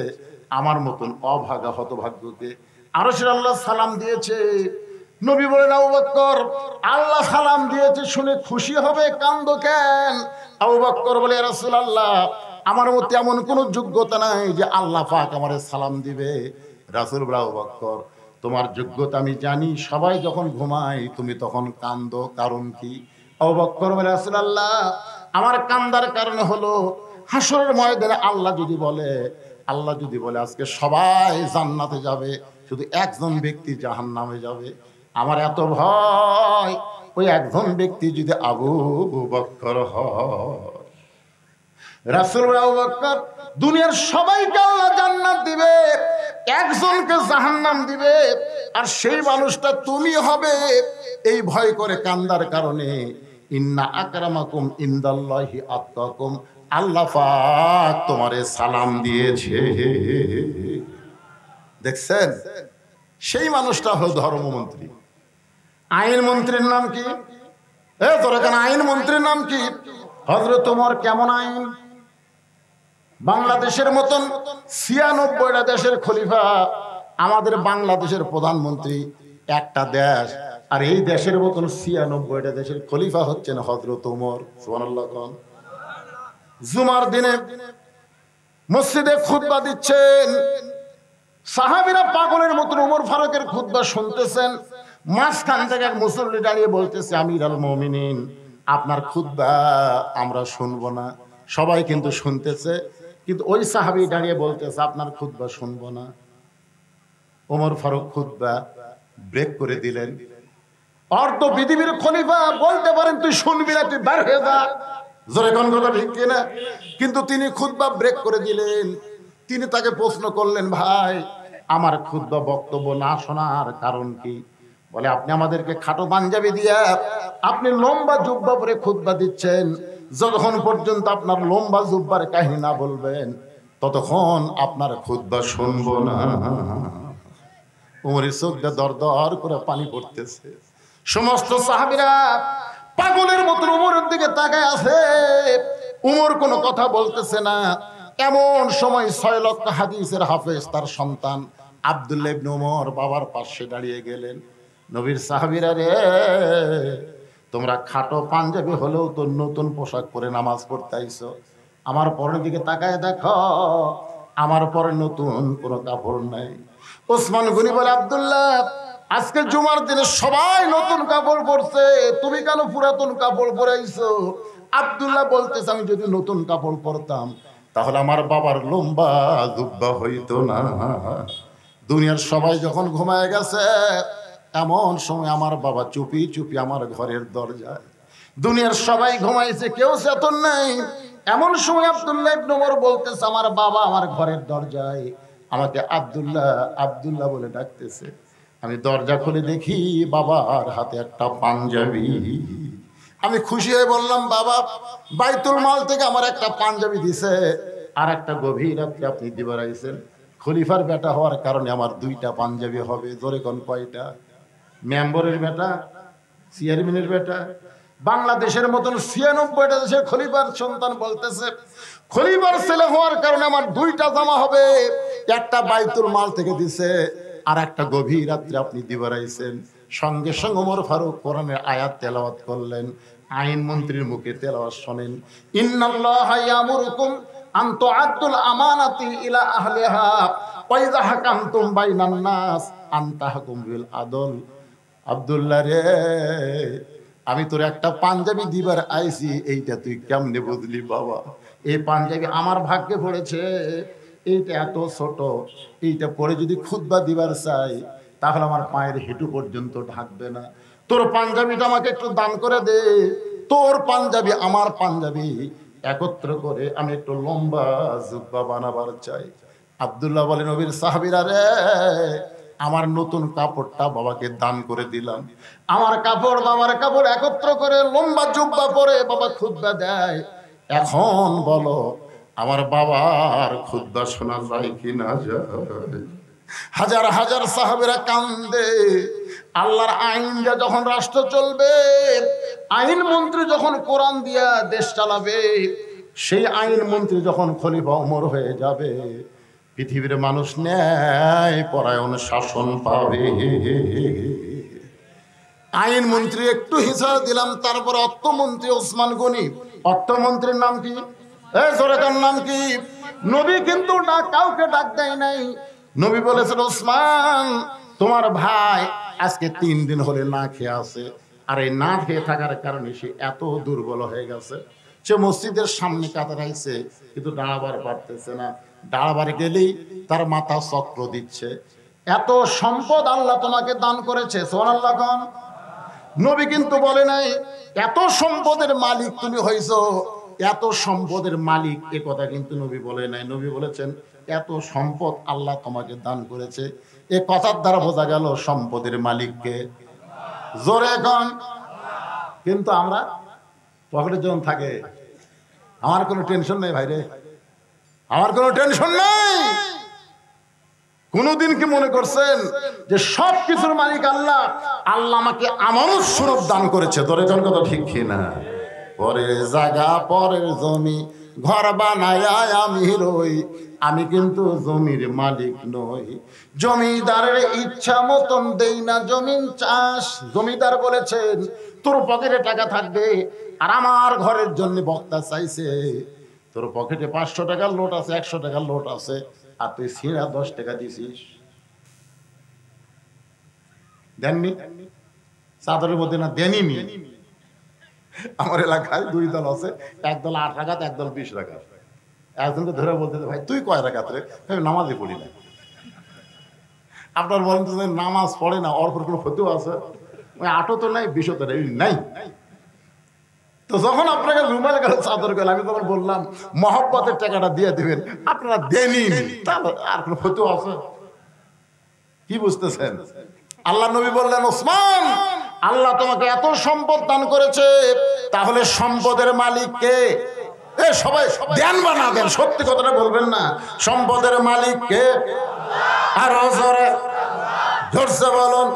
আমার মতন অভাগা হতভাগ্যকে আরশের আল্লাহ সালাম দিয়েছে। নবী বলেন, আবু বকর, আল্লাহ সালাম দিয়েছে শুনে খুশি হবে, কান্দো কেন? আবু বকর বলে, ইয়া রাসূলুল্লাহ, আমার মধ্যে এমন কোনো যোগ্যতা নাই যে আল্লাহ পাক আমারে সালাম দিবে। রাসূল বলে আবু বকর তোমার যোগ্যতা আমি জানি, সবাই যখন ঘুমায় তুমি তখন কান্দো, কারণ কি? আবু বকর বলে রাসূলুল্লাহ আমার কান্দার কারণ হলো হাসরের ময়দানে আল্লাহ যদি বলে আজকে সবাই জান্নাতে যাবে, শুধু একজন ব্যক্তি জাহান্নামে যাবে, আমার এত ভয় ওই একজন ব্যক্তি যদি আবু বকর হয়। রাসূল আবু বকর দুনিয়ার সবাইকে আল্লাহ জান্নাত দিবে, একজনকে জাহান্নাম দিবে, আর সেই মানুষটা তুমি হবে। এই ভয় করে কান্দার কারণে ইন্না আকরামাকুম ইনদাল্লাহি আতকাকুম, আল্লাহ পাক তোমারে সালাম দিয়েছে। দেখছেন, সেই মানুষটা হলো ধর্মমন্ত্রী। আইন মন্ত্রীর নাম কি? তোর এখানে আইন মন্ত্রীর নাম কি? হযরত ওমর। কেমন আইন? বাংলাদেশের মতন ৯৬টা দেশের খলিফা, আমাদের বাংলাদেশের প্রধানমন্ত্রী একটা দেশ, আর এই দেশের মতন ৯৬টা দেশের খলিফা হচ্ছেন হযরত ওমর। সুবহানাল্লাহ। জুমার দিনে মসজিদে খুতবা দিচ্ছেন, সাহাবীরা পাগলের মতন ওমর ফারুকের খুতবা শুনতেছেন। মাঝখান থেকে এক মুসল্লি দাঁড়িয়ে বলতেছে, আমিরুল মুমিনিন আপনার খুতবা আমরা শুনবো না। সবাই কিন্তু শুনতেছে, কিন্তু ওই সাহাবী দাঁড়িয়ে বলতেছে আপনার খুতবা শুনবো না। ওমর ফারুক খুতবা ব্রেক করে দিলেন। অর্ধ পৃথিবীর খলিফা বলতে পারেন তুই শুনবি না, তুই বের হয়ে যা, জোরে কোন কথা ঠিক কিনা? কিন্তু তিনি খুতবা ব্রেক করে দিলেন। তিনি তাকে প্রশ্ন করলেন, ভাই আমার খুতবা বক্তব্য না শোনার কারণ কি? বলে আপনি আমাদেরকে খাটো পাঞ্জাবি দিয়া আপনি লম্বা জুব্বা পরে খুতবা দিচ্ছেন, যতক্ষণ পর্যন্ত আপনার লম্বা জুব্বার কাহিনী না বলবেন ততক্ষণ আপনার খুতবা শুনবো না। ওমরের চোখটা দরদর করে পানি পড়তেছে। সমস্ত সাহাবীরা পাগলের মতন ওমরের দিকে তাকায় আছে। ওমর কোনো কথা বলতেছে না। এমন সময় ৬ লক্ষ হাদিসের হাফেজ তার সন্তান আব্দুল্লাহ ইবনে ওমর বাবার পাশে দাঁড়িয়ে গেলেন। নবীর সাহাবীরা রে, তোমরা খাটো পাঞ্জাবি হলেও তো নতুন পোশাক পরে নামাজ পড়তে আইছো, আমার পরের দিকে তাকায় দেখো, আমার পরে নতুন কোনো কাপড় নাই। ওসমান গনি বলে, আব্দুল্লাহ আজকে জুমার দিনে সবাই নতুন কাপড় পরছে, তুমি কেন পুরাতন কাপড় পরে আইছো? আব্দুল্লাহ বলতেছে, আমি যদি নতুন কাপড় পরতাম তাহলে আমার বাবার লম্বা জুব্বা হইতো না। দুনিয়ার সবাই যখন ঘুমায় গেছে, এমন সময় আমার বাবা চুপি চুপি আমার ঘরের দরজায়, দুনিয়ার সবাই ঘুমাইছে, কেউ চেতন নাই, এমন সময় আব্দুল্লাহ ইবনে ওমর বলতেছে, আমার বাবা আমার ঘরের দরজায় আমাকে আব্দুল্লাহ আব্দুল্লাহ বলে ডাকতেছে। আমি দরজা খুলে দেখি বাবার হাতে একটা পাঞ্জাবি। আমি খুশি হয়ে বললাম, বাবা বাইতুল মাল থেকে আমার একটা পাঞ্জাবি দিছে, আর একটা গভীর রাত্রে আপনি দিবার আইছেন। খলিফার বেটা হওয়ার কারণে আমার 2টা পাঞ্জাবি হবে। জোরে কোন কয়টা? মেম্বরের বেটা, চেয়ারম্যানের বেটা, বাংলাদেশের মতন ৯৬টা দেশের খলিফার সন্তান বলতেছে, খলিফার ছেলে হওয়ার কারণে আমার 2টা জামা হবে, একটা বাইতুল মাল থেকে দিছে, আর একটা গভীর রাত্রে আপনি দিবার আইছেন। সঙ্গে সঙ্গে ওমর ফারুক কোরআনের আয়াত তেলাওয়াত করলেন। আইন মন্ত্রীর মুখে তেলাওয়াত শোনেন, ইন্নাল্লাহা ইয়ামুরুকুম আন তুআদ্দুল আমানাতি ইলা আহলিহা ওয়া ইযা হাকামতুম বাইনান নাস আন তাহকুম বিল আদল। আব্দুল্লাহ রে, আমি তোর একটা পাঞ্জাবি দিবার আইছি, এইটা তুই কেমনে বুঝলি? বাবা এই পাঞ্জাবি আমার ভাগ্যে পড়েছে, এইটা এত ছোট, এইটা পরে যদি খুতবা দিবার চাই তাহলে আমার পায়ের হেঁটু পর্যন্ত ঢাকবে না। তোর পাঞ্জাবিটা আমাকে একটু দান করে দে। তোর পাঞ্জাবি আমার পাঞ্জাবি একত্র করে আমি একটু লম্বা জুব্বা বানাবার চাই। আব্দুল্লাহ বলেন, নবীর সাহাবীরা রে, আমার নতুন কাপড়টা বাবাকে দান করে দিলাম, আমার কাপড় বাবার কাপড় একত্র করে লম্বা জুব্বা পরে বাবা খুতবা দেয়। এখন বলো আমার বাবার খুতবা শোনা যায় কি না যায়? হাজার হাজার সাহাবীরা কান্দে। আল্লাহর আইন দিয়া যখন রাষ্ট্র চলবে, আইন মন্ত্রী যখন কোরআন দিয়া দেশ চালাবে, সেই আইন মন্ত্রী যখন খলিফা ওমর হয়ে যাবে, পৃথিবীর মানুষ ন্যায় পরায়ণ শাসন পাবে। আইন মন্ত্রী একটু হিসাব দিলাম। তারপর অর্থমন্ত্রী ওসমান গনি। অর্থমন্ত্রীর নাম কি? এই জোরে কার নাম কি? নবী কিন্তু কাউকে ডাক দেয় নাই। নবী বলেছেন, ওসমান তোমার ভাই আজকে 3 দিন হলে না খেয়ে আছে, আর এই না খেয়ে থাকার কারণে সে এত দুর্বল হয়ে গেছে, সে মসজিদের সামনে কাতরাইছে কিন্তু দাঁড়াবার পারতেছে না। দাঁড়াবার গেলেই তার মাথা চক্র দিচ্ছে। এত সম্পদ আল্লাহ তোমাকে দান করেছে, সুবহানাল্লাহ কোন? নবী কিন্তু বলে নাই এত সম্পদের মালিক তুমি হইছো, এত সম্পদের মালিক, এ কথা কিন্তু নবী বলে নাই। নবী বলেছেন এত সম্পদ আল্লাহ তোমাকে দান করেছে। এ কথার দ্বারা বোঝা গেল সম্পদের মালিককে। জোরে এখন। কিন্তু আমরা পকেটে যখন থাকে, আমার কোনো টেনশন নেই ভাইরে, আমার কোনো টেনশন নেই। কোনদিন কি মনে করছেন যে সব কিছুর মালিক আল্লাহ? আল্লাহ আমাকে আমানত স্বরূপ দান করেছে। তোর এখন কথা ঠিক না? পরের জায়গা পরের জমি ঘর বানায় আমি রই, আমি কিন্তু জমির মালিক নই। জমিদারের ইচ্ছা মতন দেই না জমিন চাষ। জমিদার বলেছেন তোর পকেটে টাকা থাকবে, আর আমার ঘরের জন্য বক্তা চাইছে তোর পকেটে 500 টাকার নোট আছে, 100 টাকার নোট আছে, আর তুই সিরা 10 টাকা দিছিস। দেননি? চাদরের মধ্যে না দেনিনি। আমার এলাকায় 2 দল আছে, এক দল 8 রাকাত, এক দল 20 রাকাত। একজনকে ধরে বলতে, ভাই তুই কয় রাকাত রে? নামাজই পড়ি না। আপনার বলেন তো, নামাজ পড়ে না, ওর কোনো ফতোয়া আছে? ওই 8ও তো নাই, 20ও তো নাই। তো যখন আপনাকে রুমাল গেল, চাদর গেল, আমি তখন বললাম মহব্বতের টাকাটা দিয়ে দিবেন, আপনারা দেনি, আর কোনো ফতোয়া আছে? কি বুঝতেছেন? আল্লাহ নবী বললেন, ওসমান আল্লাহ তোমাকে এত সম্পদ দান করেছে, তাহলে সম্পদের মালিক কে? এ সবাই দেন বা না দেন, সত্যি কথাটা বলবেন না। সম্পদের মালিক কে? আরো জোরে জোরসে বলুন।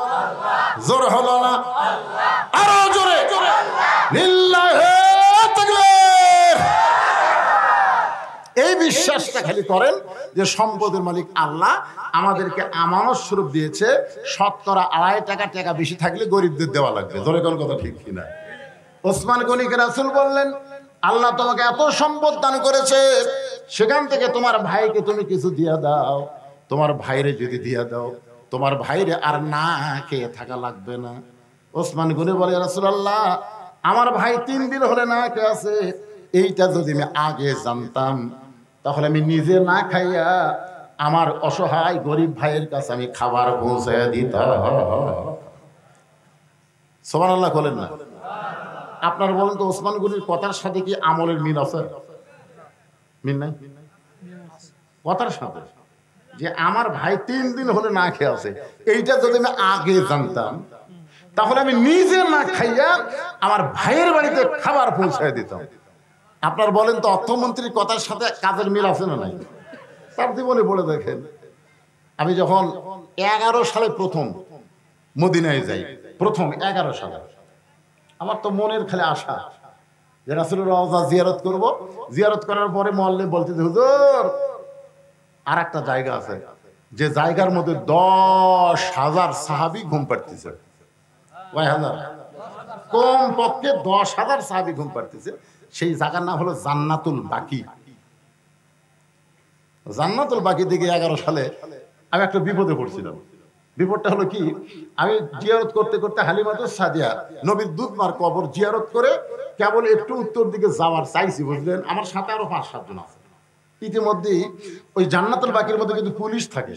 জোর হলো না? আরো জোরে। লিল্লাহি তাকবীর। এই বিশ্বাসটা খালি করেন যে সম্পদের মালিক আল্লাহ, আমাদেরকে আমানত স্বরূপ দিয়েছে। শতকরা 2.5 টাকা বেশি থাকলে গরিবদের দেওয়া লাগবে। জোরে কোন কথা ঠিক কিনা? ওসমান গনিকে রাসূল বললেন, আল্লাহ তোমাকে এত সম্পদ দান করেছে, সেখান থেকে তোমার ভাইকে তুমি কিছু দিয়া দাও। তোমার ভাইরে যদি দিয়া দাও, তোমার ভাইরে আর না খেয়ে থাকা লাগবে না। ওসমান গনি বলে, রাসূলুল্লাহ আমার ভাই 3 দিন হলে না খেয়ে আছে, এইটা যদি আমি আগে জানতাম তাহলে আমি নিজে না খাইয়া আমার অসহায় গরিব ভাইয়ের কাছে আমি খাবার পৌঁছে দিতাম। সুবহানাল্লাহ বলেন না? আপনার বলেন তো, ওসমান গনির কথার সাথে কি আমলের মিল আছে? মিল নাই? কথার সাথে যে আমার ভাই 3 দিন হলে না খেয়ে আছে, এইটা যদি আমি আগে জানতাম তাহলে আমি নিজে না খাইয়া আমার ভাইয়ের বাড়িতে খাবার পৌঁছায় দিতাম। আপনার বলেন তো, অর্থমন্ত্রীর কথার সাথে কাজের মিল আছে না নাই? তার জীবনে বলে দেখেন। আমি যখন 11 সালে প্রথম মদিনায় যাই, প্রথম 11 সালে, আমার তো মনের খালি আশা যে রাসূলের রওজা জিয়ারত করব। জিয়ারত করার পরে মুআল্লিম বলতে, হুজুর আর একটা জায়গা আছে, যে জায়গার মধ্যে 10,000 সাহাবী ঘুম পাড়তেছে। কয় হাজার? কম পক্ষে 10,000 সাহাবী ঘুম পাড়তেছে। সেই জায়গার নাম হলো জান্নাতুল বাকি। জান্নাতুল বাকি দিকে 11 সালে আমি একটা বিপদে পড়ছিলাম। বিপদটা হলো কি, আমি জিয়ারত করতে করতে হালিমাতুস সাদিয়া নবীর দুধমার কবর জিয়ারত করে কেবল একটু উত্তর দিকে যাওয়ার চাইছি, বুঝলেন? আমার সাথে আরো 5-7 জন আছে। ইতিমধ্যেই ওই জান্নাতুল বাকির মধ্যে কিন্তু পুলিশ থাকে,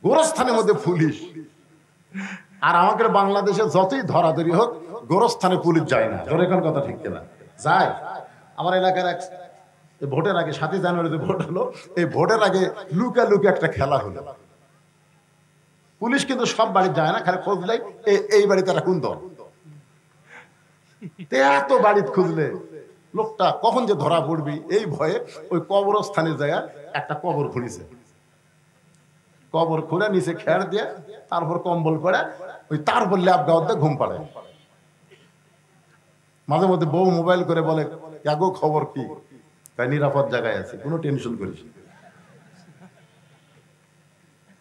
গোরস্থানের মধ্যে পুলিশ। আর আমাদের বাংলাদেশে যতই ধরাধরি হোক, গোরস্থানে পুলিশ যায় না। জোরে কোন কথা ঠিক কিনা? যায়। আমার এলাকার এক ভোটের আগে 7 জানুয়ারিতে ভোট হলো, এই ভোটের আগে লুকা একটা খেলা হলো। পুলিশ কিন্তু সব বাড়ি যায় না, খালি খুঁজলেই এই বাড়িতে তারা কোন দল, এত বাড়ি খুঁজলে লোকটা কখন যে ধরা পড়বি এই ভয়ে ওই কবরস্থানের জায়গায় একটা কবর খুঁড়িছে। কবর খুঁড়ে নিচে খেয়ার দিয়ে, তারপর কম্বল পড়ে ওই তারপর ল্যাব গাওয়াতে ঘুম পাড়ে। মাঝে মধ্যে বউ মোবাইল করে বলে, গো খবর কি? তাই নিরাপদ জায়গায় আছে, কোনো টেনশন করিস।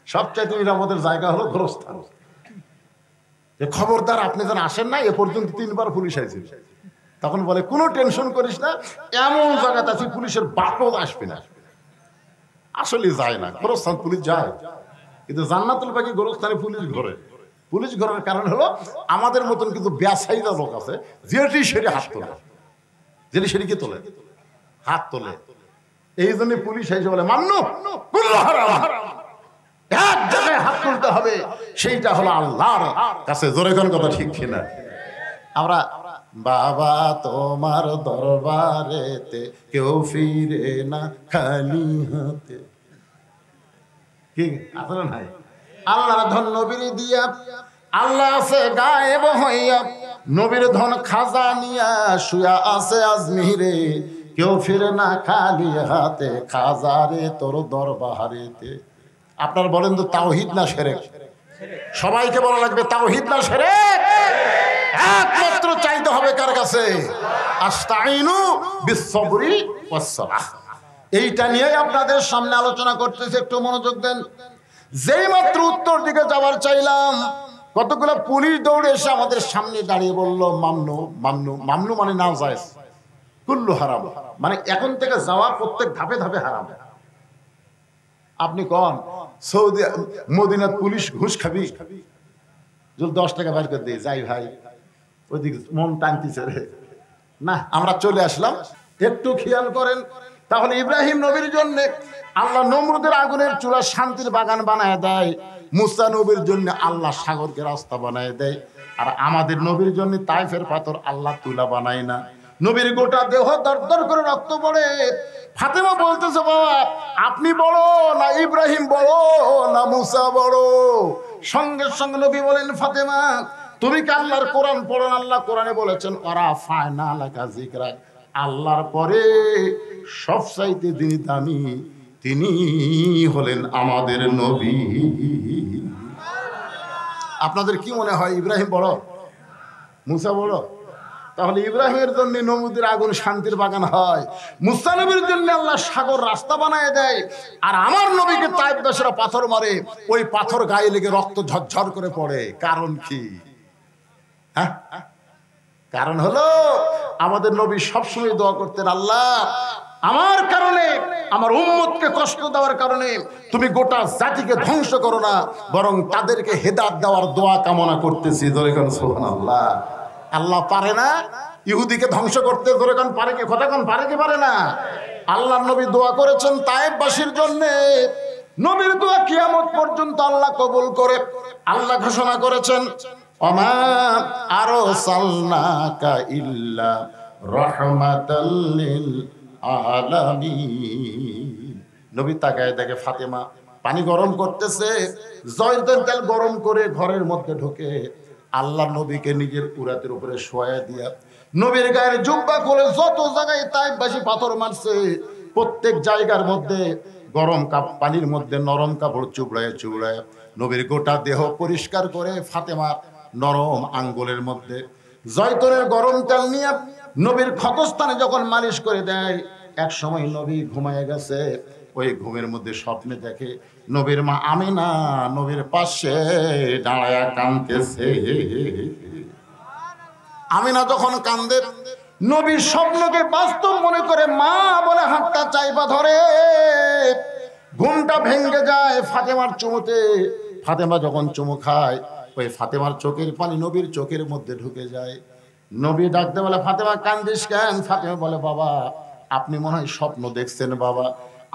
সবচাইতে নিরাপদের জায়গা হলো গোরস্থান। খবরদার আপনি যেন আসেন না, এ পর্যন্ত 3 বার পুলিশ আইছে। তখন বলে কোনো টেনশন করিস না, এমন জায়গাতে আছি পুলিশের বাপও আসবে না। আসলে যায় না, গোরস্থান পুলিশ যায়, কিন্তু জান্নাতুল বাকি গোরস্থানে পুলিশ ঘরে। পুলিশ ঘরের কারণ হলো আমাদের মতন কিন্তু ব্যবসায়ীরা লোক আছে যেটি সেটি হাত তোলে, যেটি সেটি কি তোলে, হাত তোলে। এই জন্য পুলিশ এসে বলে মান্নু কুল্লু হারাম, এক জায়গায় হাত তুলতে হবে, সেইটা হলো আল্লাহর কাছে। জোরে কোন কথা ঠিক কিনা? আমরা বাবা তোমার দরবারেতে কেউ ফিরে না খালি হাতে, কি আসলে নাই? আল্লাহর ধন নবীর দিয়া, আল্লাহ আছে গায়েব হইয়া, নবীর ধন খাজা নিয়া শুয়া আছে আজমিরে, কেউ ফিরে না খালি হাতে, খাজারে তোর দরবারেতে। আপনার বলেন তো তাওহীদ না শিরক? সবাইকে বলা লাগবে তাওহীদ না শিরক? একমাত্র চাইতে হবে কার কাছে? আস্তাইনু বিসসবরি ওয়াসসালাহ। এইটা নিয়ে আপনাদের সামনে আলোচনা করতেছি, একটু মনোযোগ দেন। যেই মাত্র উত্তর দিকে যাওয়ার চাইলাম, কতগুলো পুলিশ দৌড়ে এসে আমাদের সামনে দাঁড়িয়ে বলল মামনু মামনু মামনু মানে নাও যায়, কুল্লু হারাম মানে এখন থেকে যাওয়া প্রত্যেক ধাপে ধাপে হারাম। আপনি কন সৌদি মদিনাত পুলিশ ঘুষ খাবি? যদি 10 টাকা বের করে দিই, যাই ভাই ওইদিকে মন টানতেছে রে, না আমরা চলে আসলাম। একটু খেয়াল করেন তাহলে, ইব্রাহিম নবীর জন্য আল্লাহ নমরুদের আগুনের চুলা শান্তির বাগান বানায় দেয়, মুসা নবীর জন্য আল্লাহ সাগরকে রাস্তা বানায় দেয়, আর আমাদের নবীর জন্য তাইফের পাথর আল্লাহ তুলা বানায় না। নবীর গোটা দেহ দরদর করে রক্ত পড়ে। ফাতেমা বলতেছে বাবা আপনি বড় না ইব্রাহিম বড় না মুসা বড়? সঙ্গে সঙ্গে নবী বলেন ফাতেমা তুমি কি আল্লাহর কোরআন পড়েন? আল্লাহ কোরআনে বলেছেন ওরা ফায়না লাকা যিকরাক, আল্লাহর পরে সবচাইতে যিনি দামি তিনি হলেন আমাদের নবী। আপনাদের কি মনে হয় ইব্রাহিম বড় মুসা বড়? তাহলে ইব্রাহিমের জন্য নমরুদের আগুন শান্তির বাগান হয়, মুসা নবীর জন্য আল্লাহ সাগর রাস্তা বানায় দেয়, আর আমার নবীকে তাইফবাসীরা পাথর মারে, ওই পাথর গায়ে লেগে রক্ত ঝরঝর করে পড়ে। কারণ কি? হ্যাঁ, কারণ হলো আমাদের নবী সবসময় দোয়া করতেন, আল্লাহ আমার কারণে আমার উম্মতকে কষ্ট দেওয়ার কারণে তুমি গোটা জাতিকে ধ্বংস করো না, বরং তাদেরকে হেদায়েত দেওয়ার দোয়া কামনা করতেছি। জোরে কোন সুবহানাল্লাহ। আল্লাহ পারে না ইহুদিকে ধ্বংস করতে? জোরে কোন পারে কি? কথা কোন পারে কি পারে না? আল্লাহর নবী দোয়া করেছেন তায়েফবাসীর জন্য, নবীর দোয়া কিয়ামত পর্যন্ত আল্লাহ কবুল করে। আল্লাহ ঘোষণা করেছেন ওমা আরসালনাকা ইল্লা রাহমাতাল লিল আলামিন। নবী তাকায় দেখে ফাতেমা পানি গরম করতেছে, জয়তুন তেল গরম করে ঘরের মধ্যে ঢোকে, আল্লাহ নবীকে নিজের উরাতের উপরে শোয়া দিয়া নবীর গায়ের জুব্বা খুলে যত জায়গায় তাইফবাসী পাথর মারছে প্রত্যেক জায়গার মধ্যে গরম পানির মধ্যে নরম কাপড় চুবড়ায় চুবড়ায় নবীর গোটা দেহ পরিষ্কার করে ফাতেমার নরম আঙ্গুলের মধ্যে জয়তুনের গরম তেল নিয়ে নবীর ক্ষতস্থানে যখন মালিশ করে দেয়, এক সময় নবী ঘুমায় গেছে, ওই ঘুমের মধ্যে স্বপ্নে দেখে নবীর মা আমিনা নবীর পাশে দাঁড়ায়া কাঁদতেছে। আমিনা যখন কান্দে নবীর স্বপ্নকে বাস্তব মনে করে মা বলে হাতটা চাইপা ধরে, ঘুমটা ভেঙে যায় ফাতেমার চুমুতে। ফাতেমা যখন চুমু খায় ওই ফাতেমার চোখের পানি নবীর চোখের মধ্যে ঢুকে যায়। নবী ডাকতে বলে ফাতেমা কান্দিস কেন? ফাতেমা বলে বাবা আপনি মনে হয় স্বপ্ন দেখছেন, বাবা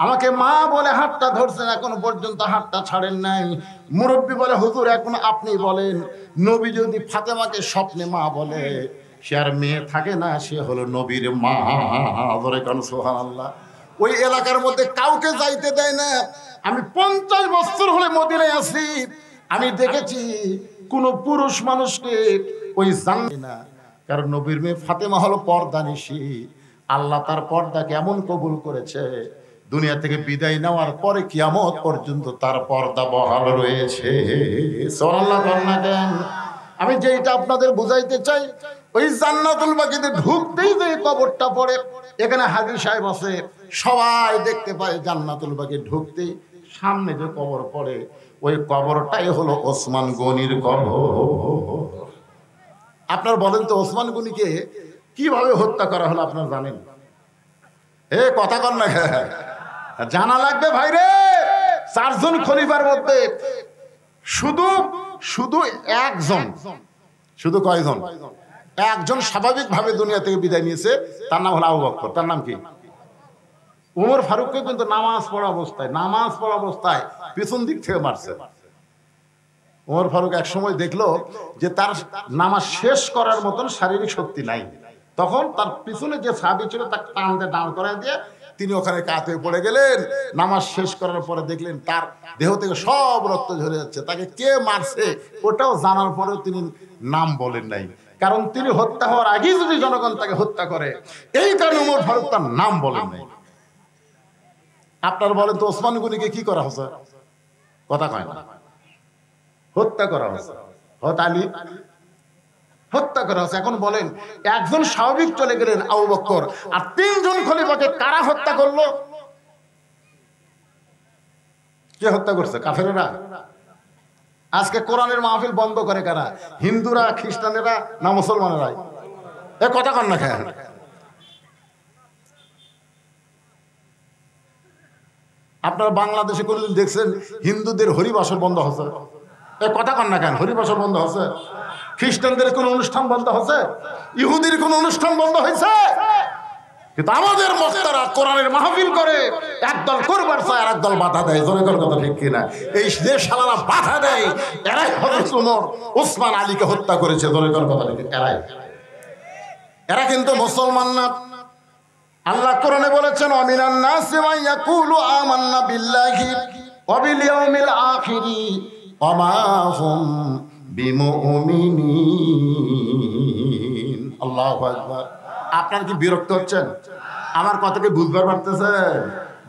আমাকে মা বলে হাতটা ধরছেন, এখনো পর্যন্ত হাতটা ছাড়েন নাই। মুরব্বী বলে হুজুর এখন আপনি বলেন, নবী যদি ফাতেমাকে স্বপ্নে মা বলে সে আর মেয়ে থাকে না, সে হলো নবীর মা। ধরে কারণ সুবহানাল্লাহ। ওই এলাকার মধ্যে কাউকে যাইতে দেয় না। আমি 50 বছর হলে মদিনায় আছি, আমি দেখেছি কোন পুরুষ মানুষকে ওই জানে না, কারণ নবীর মেয়ে ফাতেমা হলো পর্দানিশী। আল্লাহ তার পর্দাকে এমন কবুল করেছে, দুনিয়া থেকে বিদায় নেওয়ার পরে কিয়ামত পর্যন্ত তার পর্দা বহাল রয়েছে। সুবহানাল্লাহ বলেন দেন। আমি যেটা আপনাদের বুঝাইতে চাই, ওই জান্নাতুল বাকিতে ঢুকতেই যে কবরটা পড়ে, এখানে হাজী সাহেব আছে, সবাই দেখতে পায় জান্নাতুল বাকি ঢুকতেই সামনে যে কবর পড়ে, ওই কবরটাই হলো ওসমান গনির কবর। আপনার বলেন তো ওসমান গনিকে কিভাবে হত্যা করা হলো আপনারা জানেন? এ কথা কর না, জানা লাগবে ভাই রে। 4 জন খলিফার মধ্যে শুধু শুধু একজন, শুধু কয়জন? একজন স্বাভাবিকভাবে দুনিয়া থেকে বিদায় নিয়েছে, তার নাম হলো আবু বকর। তার নাম কি? ওমর ফারুককে কিন্তু নামাজ পড়া অবস্থায় পিছন দিক থেকে মারছে। ওমর ফারুক এক সময় দেখলো যে তার নামাজ শেষ করার মতন শারীরিক শক্তি নাই, তখন তার পিছনে যে সাহাবী ছিল তাকে টান দিয়ে দাঁড় করায় দিয়ে তিনি ওখানে কাতে পড়ে গেলেন। নামাজ শেষ করার পরে দেখলেন তার দেহ থেকে সব রক্ত ঝরে যাচ্ছে। তাকে কে মারছে ওটাও জানার পরেও তিনি নাম বলেন নাই, কারণ তিনি হত্যা হওয়ার আগেই যদি জনগণ তাকে হত্যা করে, এই কারণে ওমর ফারুক তার নাম বলেন নাই। আপনার বলেন তো ওসমান গনিকে কি করা হয়েছে? কথা কয় না, হত্যা করা হয়েছে। হযরত আলী হত্যা করা হয়েছে। এখন বলেন, একজন স্বাভাবিক চলে গেলেন আবু বকর, আর 3 জন খলিফাকে কারা হত্যা করলো? কে হত্যা করছে? কাফেরেরা। আজকে কোরআনের মাহফিল বন্ধ করে কারা? হিন্দুরা, খ্রিস্টানেরা না মুসলমানেরা? এ কথা কন না কেন? আপনারা বাংলাদেশে কোনদিন দেখছেন হিন্দুদের হরিবাসর বন্ধ হচ্ছে? এ কথা কন না কেন? হরিবাসর বন্ধ হচ্ছে? খ্রিস্টানদের কোন অনুষ্ঠান বন্ধ হচ্ছে? ইহুদির কোন অনুষ্ঠান বন্ধ হয়েছে? কিন্তু আমাদের বক্তারা কোরআনের মাহফিল করে, একদল করবার চায় আর একদল বাধা দেয়। জোরে করে কথা ঠিক কিনা? এই যে শালারা বাধা দেয়, এরাই হযরত ওমর ওসমান আলীকে হত্যা করেছে। জোরে করে কথা ঠিক, এরা কিন্তু মুসলমান না। আল্লাহ কোরআনে বলেছেন, ওয়ামিনান নাসি মান ইয়াকুলু আমান্না বিল্লাহি ওয়া বিল ইয়াউমিল আখিরি ওয়া মা হুম বিমুমিনিন। আল্লাহু আকবার। আপনারা কি বিরক্ত হচ্ছেন? আমার কথাকে বুঝবার পারতেছেন?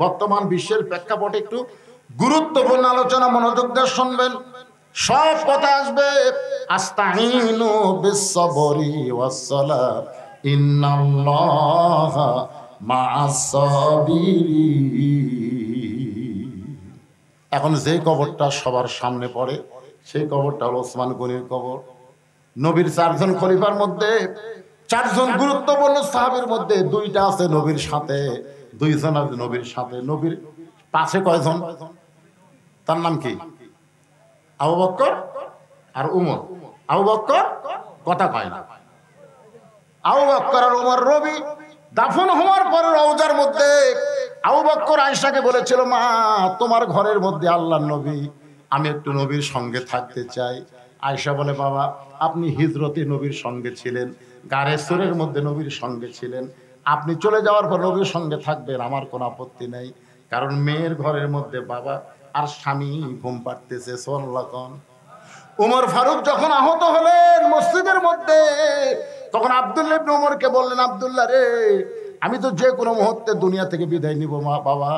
বর্তমান বিশ্বের প্রেক্ষাপটে একটু গুরুত্বপূর্ণ আলোচনা মনোযোগ দিয়ে শুনবেন। সব কথা আসবে আস্তাইনু বিস-সাবরি ওয়াস-সালাত ইন্নাল্লাহা মা'আস-সাবিরিন। এখন যে কবরটা সবার সামনে পড়ে সেই কবরটা হলো ওসমান গনির কবর। নবীর 4 জন খলিফার মধ্যে 4 জন গুরুত্বপূর্ণ সাহাবীর মধ্যে 2টা আছে নবীর সাথে, 2 জন আছে নবীর সাথে। নবীর পাশে কয়জন? তার নাম কি? আবু বকর আর উমর। আবু বকর কথা কয় না। আবু বকর আর উমর রবি দাফন হওয়ার পরে রওজার মধ্যে আবু বকর আয়েশাকে বলেছিল, মা তোমার ঘরের মধ্যে আল্লাহর নবী, আমি একটু নবীর সঙ্গে থাকতে চাই। আয়েশা বলে, বাবা আপনি হিজরতে নবীর সঙ্গে ছিলেন, গারে সুরের মধ্যে নবীর সঙ্গে ছিলেন, আপনি চলে যাওয়ার পর নবীর সঙ্গে থাকবেন, আমার কোনো আপত্তি নাই। কারণ মেয়ের ঘরের মধ্যে বাবা আর স্বামী ঘুম পাড়তেছে। সুবহানাল্লাহ। উমর ফারুক যখন আহত হলেন মসজিদের মধ্যে, তখন আব্দুল্লাহ ইবনে উমরকে বললেন, আব্দুল্লাহ রে, আমি তো যে কোনো মুহূর্তে দুনিয়া থেকে বিদায় নিব, মা বাবা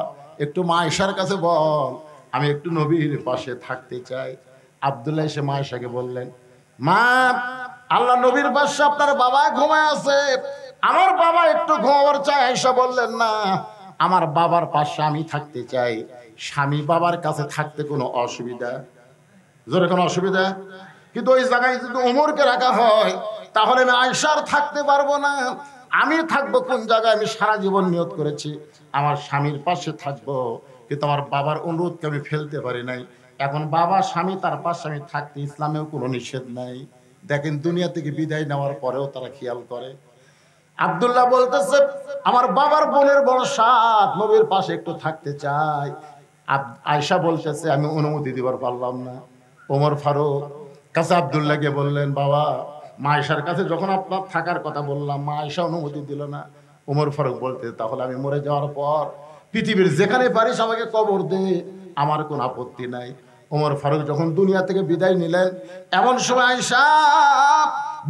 একটু মা আয়েশার কাছে বল, আমি একটু নবীর পাশে থাকতে চাই। আব্দুল্লাহ এসে মা আয়েশাকে বললেন, মা আল্লাহ নবীর পাশে আপনার বাবা ঘুমায় আছে, আমার বাবা একটু ঘুমাবার চায়। আয়েশা বললেন, না, আমার বাবার পাশে আমি থাকতে চাই। স্বামী বাবার কাছে থাকতে কোনো অসুবিধা? জোরে কোনো অসুবিধা? কিন্তু ওই জায়গায় যদি ওমরকে রাখা হয় তাহলে আমি আয়েশার থাকতে পারবো না। আমি থাকবো কোন জায়গায়? আমি সারা জীবন নিয়ত করেছি আমার স্বামীর পাশে থাকবো, কিন্তু আমার বাবার অনুরোধকে আমি ফেলতে পারি নাই। এখন বাবা স্বামী তার পাশে আমি থাকতে ইসলামেও কোনো নিষেধ নাই। দেখেন দুনিয়া থেকে বিদায় নেওয়ার পরেও তারা খেয়াল করে। আব্দুল্লাহ বলতেছে, আমার বাবার বোনের বড় সাথ, নবীর পাশে একটু থাকতে চাই। আয়েশা বলতেছে, আমি অনুমতি দিবার পারলাম না। ওমর ফারুক কাছে আব্দুল্লাহকে বললেন, বাবা মা আয়েশার কাছে যখন আপনার থাকার কথা বললাম, মা আয়েশা অনুমতি দিল না। ওমর ফারুক বলতে, তাহলে আমি মরে যাওয়ার পর পৃথিবীর যেখানে পারিস আমাকে কবর দে, আমার কোনো আপত্তি নাই। ওমর ফারুক যখন দুনিয়া থেকে বিদায় নিলেন, এমন সময় আয়েশা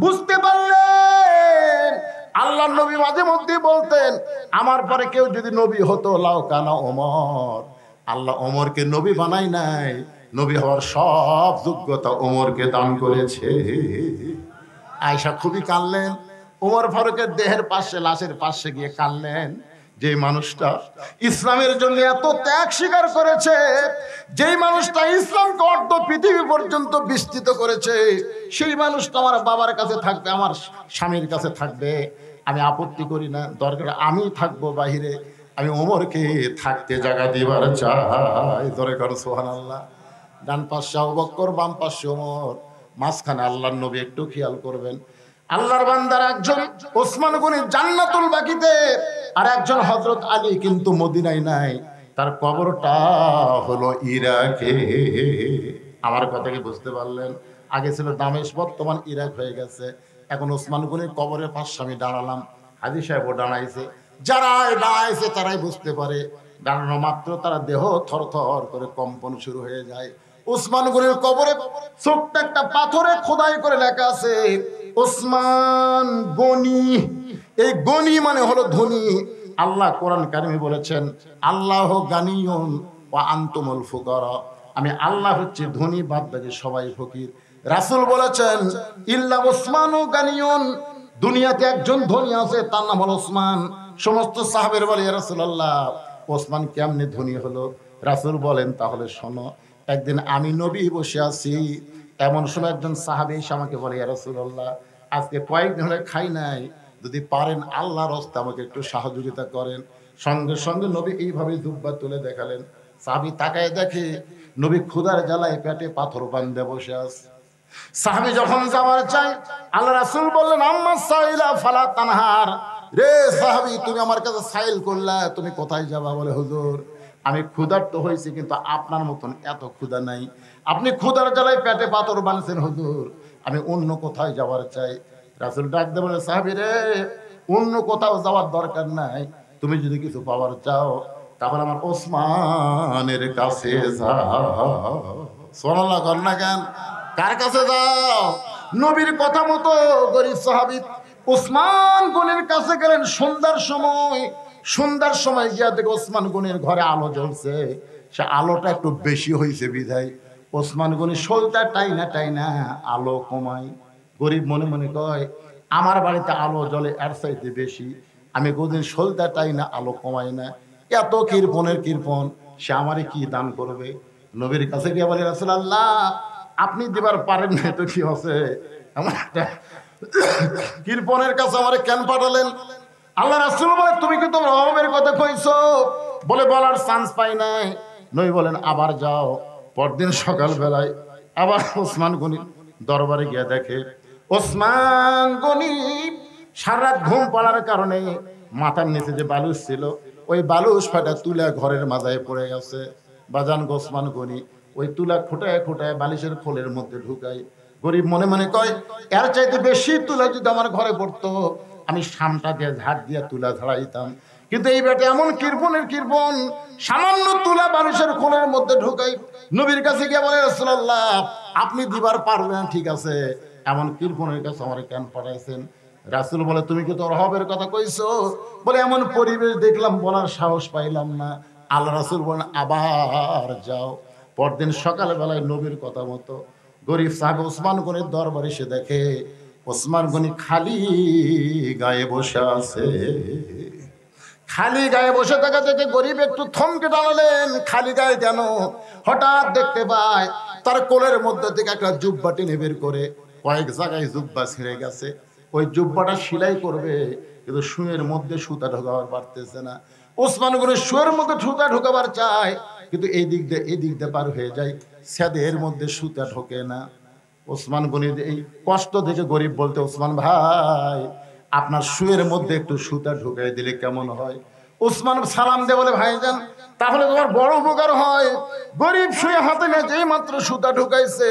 বুঝতে পারলেন আল্লাহর নবী মাঝে মধ্যে বলতেন, আমার পরে কেউ যদি নবী হতো লাউ কানা ওমর, আল্লাহ ওমরকে নবী বানাই নাই, নবী হওয়ার সব যোগ্যতা ওমরকে দান করেছে। আয়েশা খুবই কাঁদলেন। ওমর ফারুকের দেহের পাশে, লাশের পাশে গিয়ে কাঁদলেন। যে মানুষটা ইসলামের জন্য এত ত্যাগ স্বীকার করেছে, যেই মানুষটা ইসলামকে অর্ধ পৃথিবী পর্যন্ত বিস্তৃত করেছে, সেই মানুষটা আমার বাবার কাছে থাকবে, আমার স্বামীর কাছে থাকবে, আমি আপত্তি করি না, দরকার আমি থাকবো বাহিরে, আমি ওমরকে থাকতে জায়গা দিবার চাই। দরকার সুবহানাল্লাহ। ডান পাশে আবু বকর, বাম পাশে ওমর, মাঝখানে আল্লাহর নবী। একটু খেয়াল করবেন, আল্লাহর বান্দার একজন ওসমান গনি জান্নাতুল বাকিতে, আর একজন হযরত আলী কিন্তু মদিনায় নাই, তার কবরটা হলো ইরাকে। আমার কথা কি বুঝতে পারলেন? আগে ছিল দামেশ, বর্তমান ইরাক হয়ে গেছে। এখন ওসমান গনির কবরের পাশে আমি দাঁড়ালাম, হাজী সাহেবও দাঁড়াইছে। যারা দাঁড়াইছে তারাই বুঝতে পারে, দাঁড়ানো মাত্র তারা দেহ থরথর করে কম্পন শুরু হয়ে যায়। ওসমান গনির কবরে ছোট্ট একটা পাথরে খোদাই করে লেখা আছে ওসমান গনি। এই গনি মানে হলো ধনী। আল্লাহ কোরআন কারিমে বলেছেন আল্লাহ গানিয়ুন ওয়া আনতুমুল ফুকারা, আমি আল্লাহ হচ্ছে ধনী, বাদ বাকি সবাই ফকির। রাসূল বলেছেন ইল্লা ওসমানু গানিয়ুন, দুনিয়াতে একজন ধনী আছে, তার নাম হলো ওসমান। সমস্ত সাহাবের বলে ইয়া রাসূলুল্লাহ, ওসমান কেমনে ধনী হলো? রাসূল বলেন তাহলে শোনো। একদিন আমি নবী বসে আছি, এমন সময় একজন সাহাবী এসে আমাকে বলে ইয়া রাসূলুল্লাহ, আজকে কয়েকদিন হলে খাই নাই, যদি পারেন আল্লাহর রাস্তায় আমাকে একটু সহযোগিতা করেন। সঙ্গে সঙ্গে নবী এইভাবে দুব্বা তুলে দেখালেন। সাহাবী তাকায় দেখে নবী ক্ষুধার জ্বালায় পেটে পাথর বাঁধে বসে আছে। সাহাবী যখন যাওয়ার চাই, আল্লাহ রাসূল বললেন আম্মা সাইলা ফালা তানহার, রে সাহাবী তুমি আমার কাছে সাইল করলা, তুমি কোথায় যাবা? বলে হুজুর আমি ক্ষুধার্ত হয়েছি, কিন্তু আপনার মতন এত ক্ষুধা নাই। আপনি ক্ষুধার জ্বালায় পেটে পাথর বাঁধছেন হুজুর, আমি অন্য কোথায় যাওয়ার চাই। রাসূল ডাক দিয়ে বলে সাহাবী রে, অন্য কোথাও যাওয়ার দরকার নাই, তুমি যদি কিছু পাওয়ার চাও তাহলে আমার ওসমানের কাছে যাও। সুবহানাল্লাহ কর না কেন? কার কাছে যাও? নবীর কথা মতো গরীব সাহাবী ওসমান গনির কাছে গেলেন সন্ধ্যার সময়। সন্ধ্যার সময় গিয়া দেখে ওসমান গনির ঘরে আলো জ্বলছে। সে আলোটা একটু বেশি হয়েছে বিধায় ওসমান গনি সলতা টাইনা টাইনা আলো কমায়। গরিব মনে মনে কয় আমার বাড়িতে আলো জ্বলে এর চাইতে বেশি, আমি কোনদিন সলতা টাইনা আলো কমাই না। এত কৃপণের কৃপণ, সে আমারে কি দান করবে? নবীর কাছে গিয়ে বলে রাসূলুল্লাহ আপনি দিবার পারেন না তো কি হচ্ছে, আমার কৃপণের কাছে আমারে কেন পাঠালেন? আল্লাহ রাসূল বলে তুমি কি তোমার অভাবের কথা কইছো? বলে বলার চান্স পাই নাই। নবী বলেন আবার যাও। পরদিন সকাল বেলায় আবার ওসমান গনি দরবারে গিয়ে দেখে ওসমান গনি সারা রাত ঘুম পড়ার কারণে মাথার নিচে যে বালুস ছিল, ওই বালুস ফাটা তুলা ঘরের মাথায় পড়ে গেছে। বাজান ওসমান গনি ওই তুলা খোটায় খোটায় বালিশের খোলের মধ্যে ঢুকায়। গরিব মনে মনে কয় এর চাইতে বেশি তুলা যদি আমার ঘরে পড়তো, আমি সামটা দিয়ে ঝাড় দিয়ে তুলা ঝাড়াইতাম। কিন্তু এই বেটা এমন কৃপণের কৃপণ, সামান্য তুলা মানুষের খোলের মধ্যে ঢুকাই। নবীর কাছে গিয়ে বলে রাসূলুল্লাহ আপনি দিবার পারবেন না, ঠিক আছে, এমন কৃপণের কাছে আমার কেন পাঠাইছেন? রাসূল বলে তুমি কি তোর হবের কথা কইছো? বলে এমন পরিবেশ দেখলাম বলার সাহস পাইলাম না। আল্লাহ রাসূল বলেন আবার যাও। পরদিন সকালবেলায় নবীর কথা মতো গরিব সাহেব ওসমান গনির দরবারে এসে দেখে ওসমান গনি খালি গায়ে বসে আছে। খালি গায়ে বসে থাকা থেকে গরিব একটু থমকে দাঁড়ালেন, খালি গায়ে কেন? হঠাৎ দেখতে পায় তার কোলের মধ্যে থেকে একটা জুব্বা টেনে বের করে, কয়েক জায়গায় জুব্বা ছিঁড়ে গেছে। ওই জুব্বাটা সেলাই করবে, কিন্তু শুয়ের মধ্যে সুতা ঢোকাবার পারতেছে না। ওসমান গনি শুয়ের মধ্যে সুতা ঢোকাবার চায়, কিন্তু এই দিক দিয়ে পার হয়ে যায়, সেদের মধ্যে সুতা ঢোকে না। ওসমান গনি এই কষ্ট দেখে গরিব বলতে ওসমান ভাই আপনার শুয়ের মধ্যে একটু সুতা ঢুকাই দিলে কেমন হয়? ওসমান সালাম দিয়ে বলে ভাইজান তাহলে তোমার বড় উপকার হয়। গরিব শুয়ে হাতে নিয়ে যেই মাত্র সুতা ঢুকাইছে,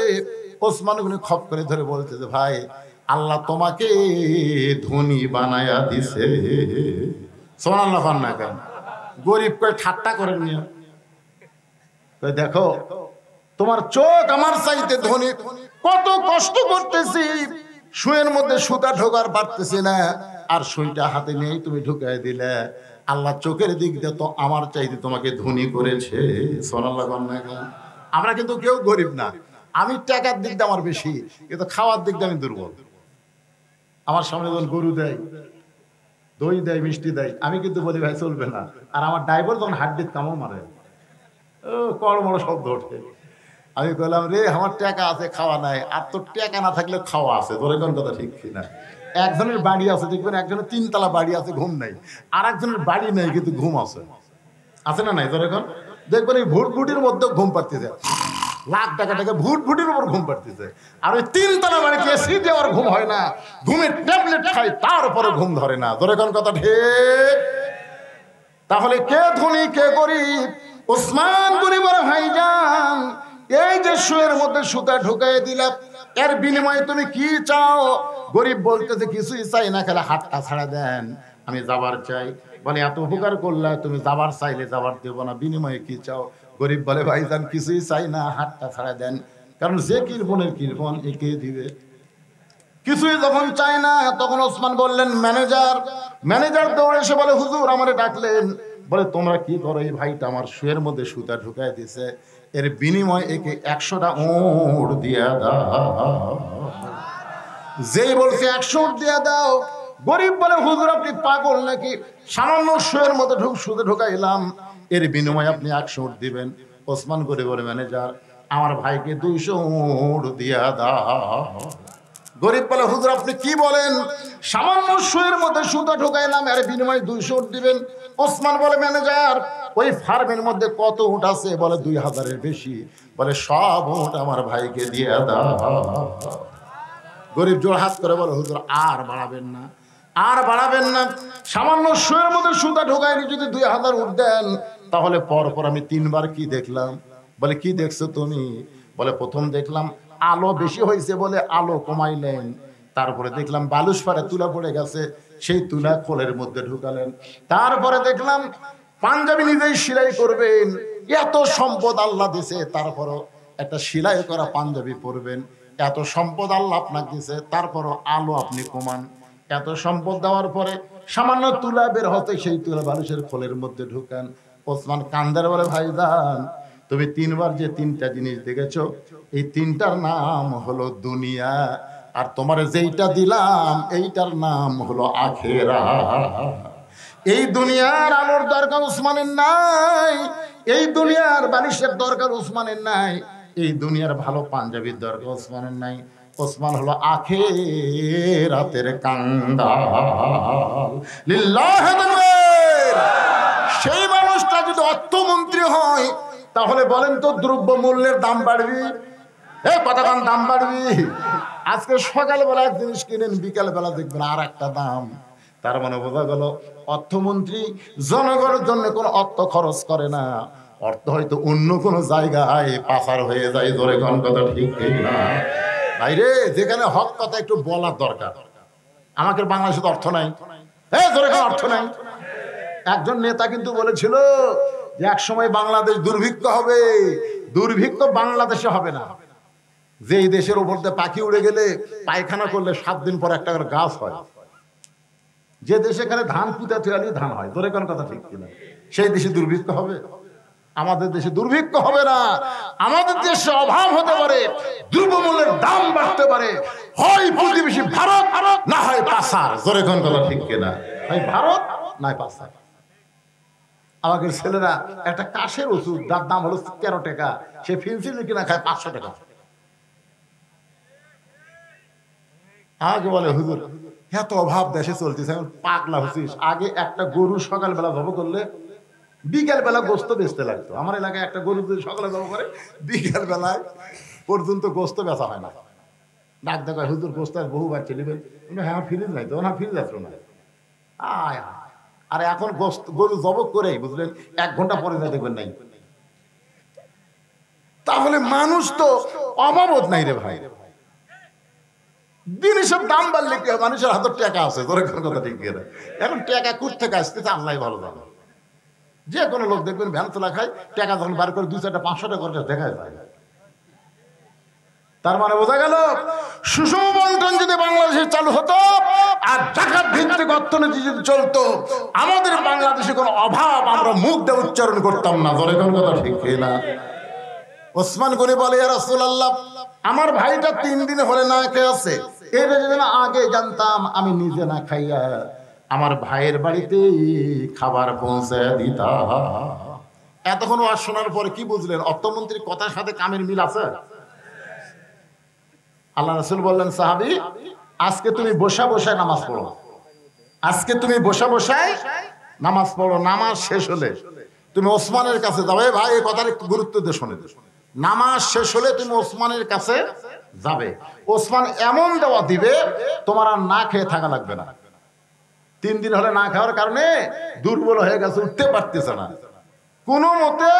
ওসমান গনি খপ করে ধরে বলতেছে ভাই আল্লাহ তোমাকে ধনী বানায়া দিছে। সুবহানাল্লাহ না কেন? গরিব কয় ঠাট্টা করেন নিয়ে দেখো তোমার চোখ আমার চাইতে ধনী, কত কষ্ট করতেছি, শুয়ের মধ্যে সুতা ঢোকার পারতেছি না, আর সুইটা হাতে নিয়েই তুমি ঢুকাই দিলে। আল্লাহ চোখের দিক দিয়ে তো আমার চাইতে তোমাকে ধনী করেছে। সুবহানাল্লাহ না কেন? আমরা কিন্তু কেউ গরিব না, আমি টাকার দিক দিয়ে আমার বেশি, কিন্তু খাওয়ার দিক দিয়ে আমি দুর্বল। আমার সামনে যখন গরু দেয়, দই দেয়, মিষ্টি দেয়, আমি কিন্তু বলি ভাই চলবে না। আর আমার ড্রাইভার যখন হাড্ডির কামড় মারে, ও কড়মড় শব্দ ওঠে। আমি বললাম রে আমার টাকা আছে খাওয়া নাই, আর তোর টাকা না থাকলে খাওয়া আছে, তোর কোন কথা ঠিক কিনা? একজনের বাড়ি আছে দেখবেন, একজনের 3 তলা বাড়ি আছে, ঘুম নাই। আর একজনের বাড়ি নেই কিন্তু ঘুম আছে, আছে না নাই? ধর এখন দেখবেন এই ভুটভুটির মধ্যে ঘুম পাড়তেছে, লাখ টাকা টাকা ভুটভুটির উপর ঘুম পাড়তেছে। আর ওই 3 তলা বাড়িতে এসি দেওয়ার ঘুম হয় না, ঘুমের ট্যাবলেট খায় তার উপরে ঘুম ধরে না। ধরে কোন কথা ঠিক? তাহলে কে ধনী কে গরিব? ওসমান গনি বলে ভাইজান, এই যে শুয়ের মধ্যে সুতা ঢুকাই দিলাম, এর বিনিময়ে তুমি কি চাও? গরিব বলতেছে কিছুই চাই না, খেলে হাতটা ছাড়া দেন, আমি যাবার চাই। বলে এত উপকার করলে তুমি যাবার চাইলে যাবার দেবো না, বিনিময়ে কি চাও? গরিব বলে ভাইজান কিছুই চাই না, হাতটা ছাড়া দেন, কারণ যে কৃপণের কৃপণ একে দিবে। কিছুই যখন চায় না তখন ওসমান বললেন ম্যানেজার। ম্যানেজার দৌড়ে এসে বলে হুজুর আমারে ডাকলেন। বলে তোমরা কি করো? এই ভাইটা আমার শুয়ের মধ্যে সুতা ঢুকাই দিছে, এর বিনিময় একে 100টা উট দিয়া দাও। যেই বলছে 100 উট দিয়া দাও, গরিব বলে হুজুর আপনি পাগল নাকি? সামান্য শুয়ের মধ্যে সুতা ঢুকাইলাম, এর বিনিময়ে আপনি 100 উট দিবেন? ওসমান গরিব বলে ম্যানেজার আমার ভাইকে 200 উট দিয়া দাও। গরিব বলে হুজুর আপনি কি বলেন? সামান্য শুয়ের মধ্যে সুতা ঢুকাইলাম, এর বিনিময়ে 200 উট দিবেন? ওসমান বলে ম্যানেজার ওই ফার্মের মধ্যে কত উট আছে? বলে 2000-এর বেশি। বলে সব উট আমার ভাইকে দিয়ে দাও। গরিব জোর হাত করে বলে হুজুর আর বাড়াবেন না, আর বাড়াবেন না, সামান্য শুয়ের মধ্যে সুতা ঢুকাইনি যদি 2000 উট দেন তাহলে পর আমি 3 বার কি দেখলাম? বলে কি দেখছো তুমি? বলে প্রথম দেখলাম আলো বেশি হয়েছে বলে আলো কমাইলেন, তারপরে দেখলাম বালুস পাড়ে তুলা পড়ে গেছে, সেই তুলা খোলের মধ্যে ঢুকালেন, তারপরে দেখলাম পাঞ্জাবি নিজেই সেলাই করবেন, এত সম্পদ আল্লাহ দিছে, তারপরও একটা সেলাই করা পাঞ্জাবি পরবেন, এত সম্পদ আল্লাহ আপনাকে দিছে, তারপরও আলো আপনি কমান। এত সম্পদ দেওয়ার পরে সামান্য তুলা বের হতে সেই তুলা বালুসের খোলের মধ্যে ঢুকান। ওসমান কান্দার বলে ভাইজান তুমি 3 বার যে 3টা জিনিস দেখেছো, এই 3টার নাম হলো দুনিয়া, আর তোমার যেইটা দিলাম এইটার নাম হলো আখিরাত। এই দুনিয়ার আলোর দরকার ওসমানের নাই, এই দুনিয়ার বালিশের দরকার ওসমানের নাই, এই দুনিয়ার ভালো পাঞ্জাবির দরকার ওসমানের নাই। ওসমান হলো আখিরাতের কাঙ্গাল। লিল্লাহি তাকবীর। সেই মানুষটা যদি অর্থমন্ত্রী হয় তাহলে বলেন তো দ্রব্য মূল্যের দাম বাড়বে? কতক্ষণ দাম বাড়বে? আজকে সকালবেলা এক জিনিস কিনেন, বিকাল বেলা দেখবেন আর একটা দাম। তার মানে বোঝা গেল অর্থমন্ত্রী জনগণের জন্য কোনো অর্থ খরচ করে না, অর্থ হয়তো অন্য কোনো জায়গায় পাচার হয়ে যায়। ধরে কোন কথা ঠিক না ভাইরে? যেখানে হক কথা একটু বলার দরকার। আমাদের বাংলাদেশে তো অর্থ নাই, ধরে কোন অর্থ নাই। একজন নেতা কিন্তু বলেছিল যে এক সময় বাংলাদেশ দুর্ভিক্ষ হবে। দুর্ভিক্ষ বাংলাদেশে হবে না, যে এই দেশের উপর দিয়ে পাখি উড়ে গেলে পায়খানা করলে 7 দিন পর একটা করে গাছ হয়, যে দেশে এখানে ধান পুঁতে তৈরি ধান হয়, ধরে কোন কথা ঠিক কিনা, সেই দেশে দুর্ভিক্ষ হবে? আমাদের দেশে দুর্ভিক্ষ হবে না, আমাদের দেশে অভাব হতে পারে, দ্রব্যমূল্যের দাম বাড়তে পারে, হয় প্রতিবেশী ভারত না হয় পাচার। ধরে কোন কথা ঠিক কিনা? হয় ভারত নয় পাচার। আমাদের ছেলেরা একটা কাশের ওষুধ যার দাম হলো 13 টাকা, সে ফিনসিল কিনা খায় 500 টাকা। আমাকে বলে হুজুর এত অভাব দেশে চলতেছে, পাগলা হচ্ছিস। আগে একটা গরু সকালবেলা জব করলে বিকেল বেলা গোস্ত বেচতে লাগতো। আমার এলাকায় একটা গরু যদি সকালে জব করে বিকেল বেলায় পর্যন্ত গোস্ত বেচা হয় না। ডাক দেখা হুজুর গোস্ত বহু বাচ্চা নেবেন? হ্যাঁ ফ্রিজ নাই তো, না ফ্রিজ আসলো না। আয় আর এখন গরু জবক করে বুঝলেন 1 ঘন্টা পরে দেখবেন নাই। তাহলে মানুষ তো অভাবত নাই রে ভাই। জিনিসের দাম বাড়লে কি মানুষের হাতে টাকা আছে, তোর কথা ঠিক কিনা? এখন টাকা কোথা থেকে আসতেছে আল্লাহ ভালো জানে। যে কোনো লোক দেখবেন ভ্যান তোলা খায়, টাকা যখন বার করে 2-4টা 500 টাকা করে দেখা যায়। তার মানে বোঝা গেল সুষম বন্টন যদি বাংলাদেশে চালু হতো আর জাকাত ভিত্তিক অর্থনীতি যদি চলতো, আমাদের বাংলাদেশে কোনো অভাব আমরা মুখ দিয়ে উচ্চারণ করতাম না। ধরে কোন কথা ঠিক না? ওসমান গনি বলে ইয়া রাসূলুল্লাহ আমার ভাইটা 3 দিন হলে না খেয়ে আছে, এটা যদি না আগে জানতাম আমি নিজে না খাইয়া আমার ভাইয়ের বাড়িতে খাবার পৌঁছে দিতাম। এতক্ষণ ওয়াজ শোনার পরে কি বুঝলেন? অর্থমন্ত্রীর কথার সাথে কামের মিল আছে? আল্লাহ রাসূল বললেন সাহাবী আজকে তুমি বসা বসায় নামাজ পড়ো, আজকে তুমি বসা বসায় নামাজ পড়ো। নামাজ শেষ হলে তুমি ওসমানের কাছে যাবে। ভাই এই কথার একটু গুরুত্ব দিয়ে শোনে, নামাজ শেষ হলে তুমি ওসমানের কাছে যাবে। ওসমান এমন দেওয়া দিবে তোমার আর না খেয়ে থাকা লাগবে না। 3 দিন হলে না খাওয়ার কারণে দুর্বল হয়ে গেছে, উঠতে পারতেছে না, কোনো মতে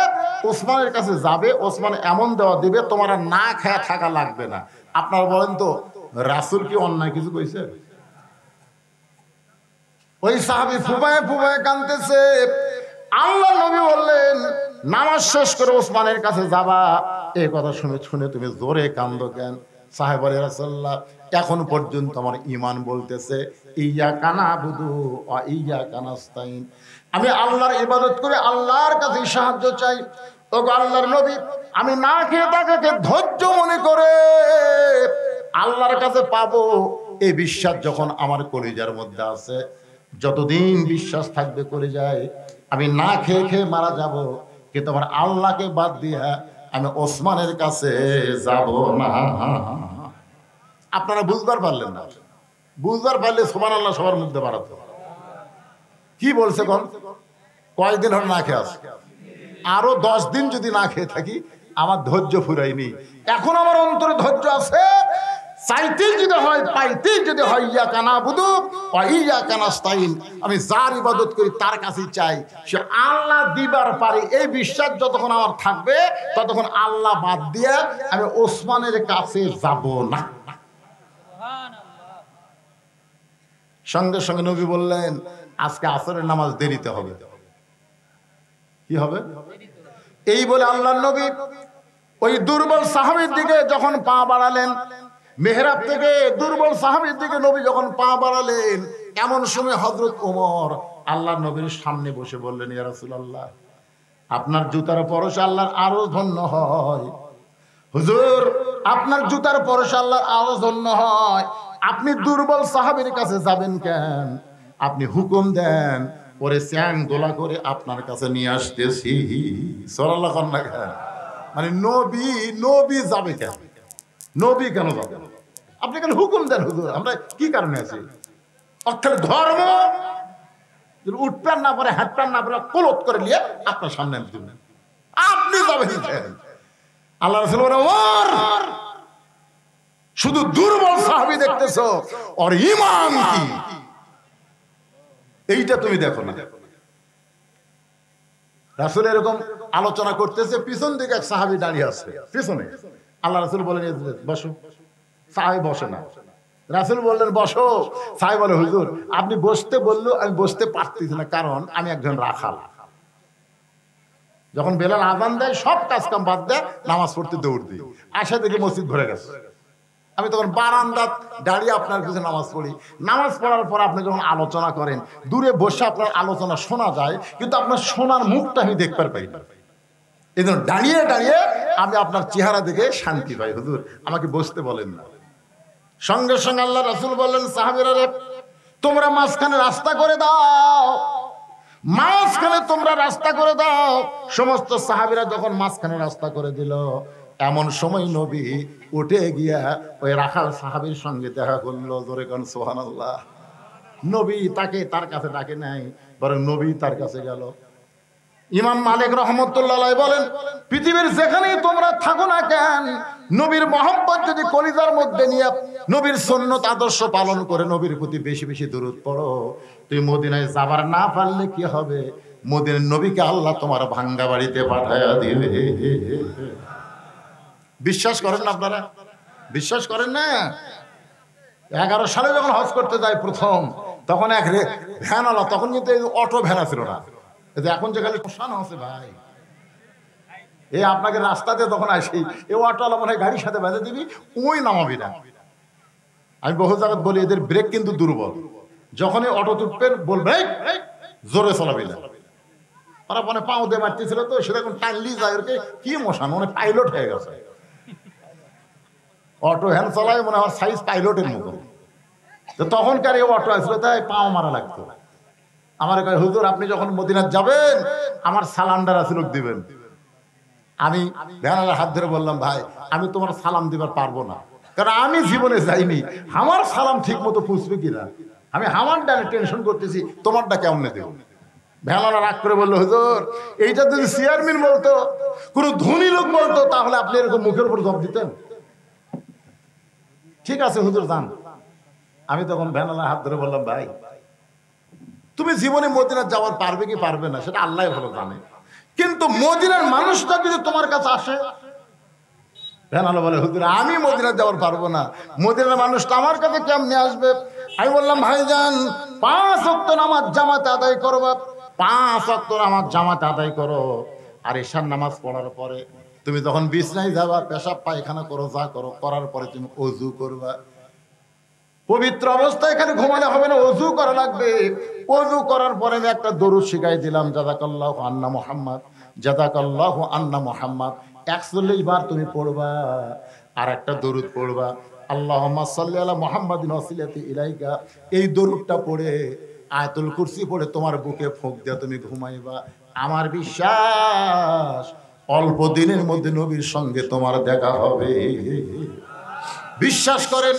ওসমানের কাছে যাবে। ওসমান এমন দেওয়া দিবে তোমার আর না খেয়ে থাকা লাগবে না। আপনারা বলেন তো রাসূল কি অন্যায় কিছু কইছে? ওই সাহাবী ফুবায়ে ফুবায়ে কাঁদতেছে। আল্লাহ নবী বললেন নামাজ শেষ করে ওসমানের কাছে যাবা। এই কথা শুনে শুনে তুমি জোরে কান্দো কেন? সাহেব রাসূলুল্লাহ, এখন পর্যন্ত আমার ঈমান বলতেছে ইয়্যাকা না'বুদু ওয়া ইয়্যাকা নাস্তাইন, আমি আল্লাহর ইবাদত করে আল্লাহর কাছে সাহায্য চাই। ওগো আল্লাহর নবী, আমি না খেয়ে থাকাকে ধৈর্য মনে করে আল্লাহর কাছে পাবো, এই বিশ্বাস যখন আমার কলিজার মধ্যে আছে, যতদিন বিশ্বাস থাকবে কলিজায়, আমি না খেয়ে খেয়ে মারা যাব, কিন্তু আমার আল্লাহকে বাদ দিয়া আমি ওসমানের কাছে যাব না। আপনারা বুঝবার পারলেন না? বুঝবার পারলে সুবহানাল্লাহ সবার মধ্যে বাড়াতো। কি বলছে কোন? কয়দিন হল না খেয়ে আছে? আরো 10 দিন যদি না খেয়ে থাকি আমার ধৈর্য ফুরাইনি। এখন আমার অন্তরে ধৈর্য আছে। চাইতেই যদি হয়, পাইতেই যদি হয়, ইয়্যাকা না'বুদু ওয়া ইয়্যাকা নাস্তাইন, আমি যার ইবাদত করি তার কাছেই চাই, সে আল্লাহ দিবার পারে। এই বিশ্বাস যতক্ষণ আমার থাকবে ততক্ষণ আল্লাহ বাদ দিয়ে আমি ওসমানের কাছে যাব না। সঙ্গে সঙ্গে নবী বললেন আজকে আসরের নামাজ দেরিতে হবে। কি হবে? এই বলে আল্লাহর নবী ওই দুর্বল সাহাবীর দিকে যখন পা বাড়ালেন, মেহরাব থেকে দুর্বল সাহাবীর দিকে নবী যখন পা বাড়ালেন, এমন সময় হযরত ওমর আল্লাহর নবীর সামনে বসে বললেন, ইয়া রাসূলুল্লাহ, আপনার জুতার পরশে আল্লাহর আরো ধন্য হয়। হুজুর, আপনার জুতার পরশে আল্লাহর আরো ধন্য হয়। আপনি দুর্বল সাহাবীর কাছে যাবেন কেন? আপনি হুকুম দেন, পরে চ্যাং দোলা করে আপনার কাছে নিয়ে আসতেছি। সাল্লাল্লাহু আলাইহি ওয়াসাল্লাম। মানে নবী যাবে কেন? নবী কেন যাবে? আপনি কেন হুকুম দেন? হুজুর, আমরা কি কারণে আছি? অর্থাৎ ধর্ম উঠবেন না পারে, হাঁটবেন না পারে, কলত করে নিয়ে আপনার সামনে দিবেন, আপনি যাবেন কেন? আল্লাহ রাসূল বলেন, ওমর, শুধু দুর্বল সাহাবী দেখতেছো, ওর ঈমান কি এইটা তুমি দেখো না। রাসূল এরকম আলোচনা করতেছে, পিছন দিকে এক সাহাবী দাঁড়িয়ে আছে পিছনে। আল্লাহ রাসূল বলেন, বসো। সাহাবী বসে না। রাসূল বললেন, বসো। সাহাবী বলে, হুজুর, আপনি বসতে বললো আমি বসতে পারতেছি না, কারণ আমি একজন রাখাল। যখন বেলাল আযান দেয় সব কাজ কাম বাদ দেয়, নামাজ পড়তে দৌড় দিই। আশা দেখি মসজিদ ভরে গেছে। আমি তখন বারান্দাত দাঁড়িয়ে আপনার কাছে নামাজ পড়ি। নামাজ পড়ার পর আপনি যখন আলোচনা করেন, দূরে বসে আপনার আলোচনা শোনা যায়, কিন্তু আপনার শোনার মুখটা আমি দেখতে পাই না। এই জন্য দাঁড়িয়ে দাঁড়িয়ে আমি আপনার চেহারা দেখে শান্তি পাই। হুজুর, আমাকে বসতে বলেন না। সঙ্গে সঙ্গে আল্লাহ রাসূল বললেন, সাহাবীরা রে, তোমরা মাঝখানে রাস্তা করে দাও, মাঝখানে তোমরা রাস্তা করে দাও। সমস্ত সাহাবীরা যখন মাঝখানে রাস্তা করে দিল, এমন সময় নবী উঠে গিয়া ওই রাখাল সাহাবীর সঙ্গে দেখা করলো। জোরে কোন সুবহানাল্লাহ। নবী তাকে তার কাছে ডাকে নাই, বরং নবী তার কাছে গেল। ইমাম মালিক রাহমাতুল্লাহ আলাইহি বলেন, পৃথিবীর যেখানেই তোমরা থাকো না কেন, নবীর মহব্বত যদি কলিজার মধ্যে নিয়ে নবীর সুন্নাত আদর্শ পালন করে নবীর প্রতি বেশি বেশি দরুদ পড়ো, তুই মদিনায় যাবার না পারলে কি হবে? মদিনার নবীকে আল্লাহ তোমার ভাঙ্গা বাড়িতে পাঠায়া দিবে। বিশ্বাস করেন না আপনারা? বিশ্বাস করেন না? 11 সালে যখন হজ করতে যাই প্রথম, তখন এক ভ্যান আলা, তখন কিন্তু অটো ভ্যান ছিল না। এখন যে খালি পোষানো আছে ভাই, এই আপনাকে রাস্তাতে তখন আসি, এই অটোওয়ালা মনে হয় গাড়ির সাথে বেঁধে দিবি, ওই নামাবি না। আমি বহু জায়গায় বলি, এদের ব্রেক কিন্তু দুর্বল। যখনই অটো তুটবেন বলবে জোরে চালাবি না। ওরা মানে পাও দিয়ে মারতেছিল তো, সেরকম টানলি যায়, ওকে কি মশান, মানে পাইলট হয়ে গেছে। অটো ভ্যান চালায় মনে হয় সাইজ পাইলটের মতো। তো তখনকার এই অটো আসলে তাই পাও মারা লাগতো। আমার কয়, হুজুর, আপনি যখন মদিনাত যাবেন আমার সালামটা রাসূলকে দিবেন। আমি ভ্যানালার হাত ধরে বললাম, ভাই, আমি তোমার সালাম দিবার পারবো না। কারণ আমি জীবনে যাইনি, আমার সালাম ঠিক মতো পুষবে কিনা, আমি আমার ডালে টেনশন করতেছি, তোমারটা কেমনে দেব। ভেলানা রাগ করে বললো, হুজুর এইটা যদি চেয়ারম্যান বলতো, কোনো ধনী লোক বলতো, তাহলে আপনি এরকম মুখের উপর জব দিতেন। ঠিক আছে হুজুর যান। আমি তখন ভেলানার হাত ধরে বললাম, ভাই তুমি জীবনে মদিনা যাওয়ার পারবে কি পারবে না সেটা আল্লাহ ভালো জানে, কিন্তু মদিনার মানুষটা যদি তোমার কাছে আসে। ভেলানা বলে, হুজুর আমি মদিনা যাওয়ার পারবো না, মদিনার মানুষটা আমার কাছে কেমনে আসবে। আমি বললাম, ভাইজান 5 ওয়াক্ত নামাজ জামাতে আদায় করবা, 5 ওয়াক্ত নামাজ জামাতে আদায় করো, আর ঈশার নামাজ পড়ার পরে তুমি যখন বিছনায় যাবা, পেশাব পায়খানা করো, যা করো, করার পরে তুমি ওযু করবা। পবিত্র অবস্থায় এখানে ঘুমালে হবে না, ওযু করা লাগবে। ওযু করার পরে আমি একটা দরুদ শিখাই দিলাম, জাযাকাল্লাহু আন্না মুহাম্মদ, জাযাকাল্লাহু আন্না মুহাম্মদ। 41 বার তুমি পড়বা, আর একটা দরুদ পড়বা, আল্লাহুম্মা সাল্লি আলা মুহাম্মাদিন ওয়াসিলাতি ইলাইকা। এই দরুদটা পড়ে আয়াতুল কুরসি পড়ে তোমার বুকে ফুঁক দিয়ে তুমি ঘুমাইবা। আমার বিশ্বাস অল্প দিনের মধ্যে নবীর সঙ্গে তোমার দেখা হবে। বিশ্বাস করেন,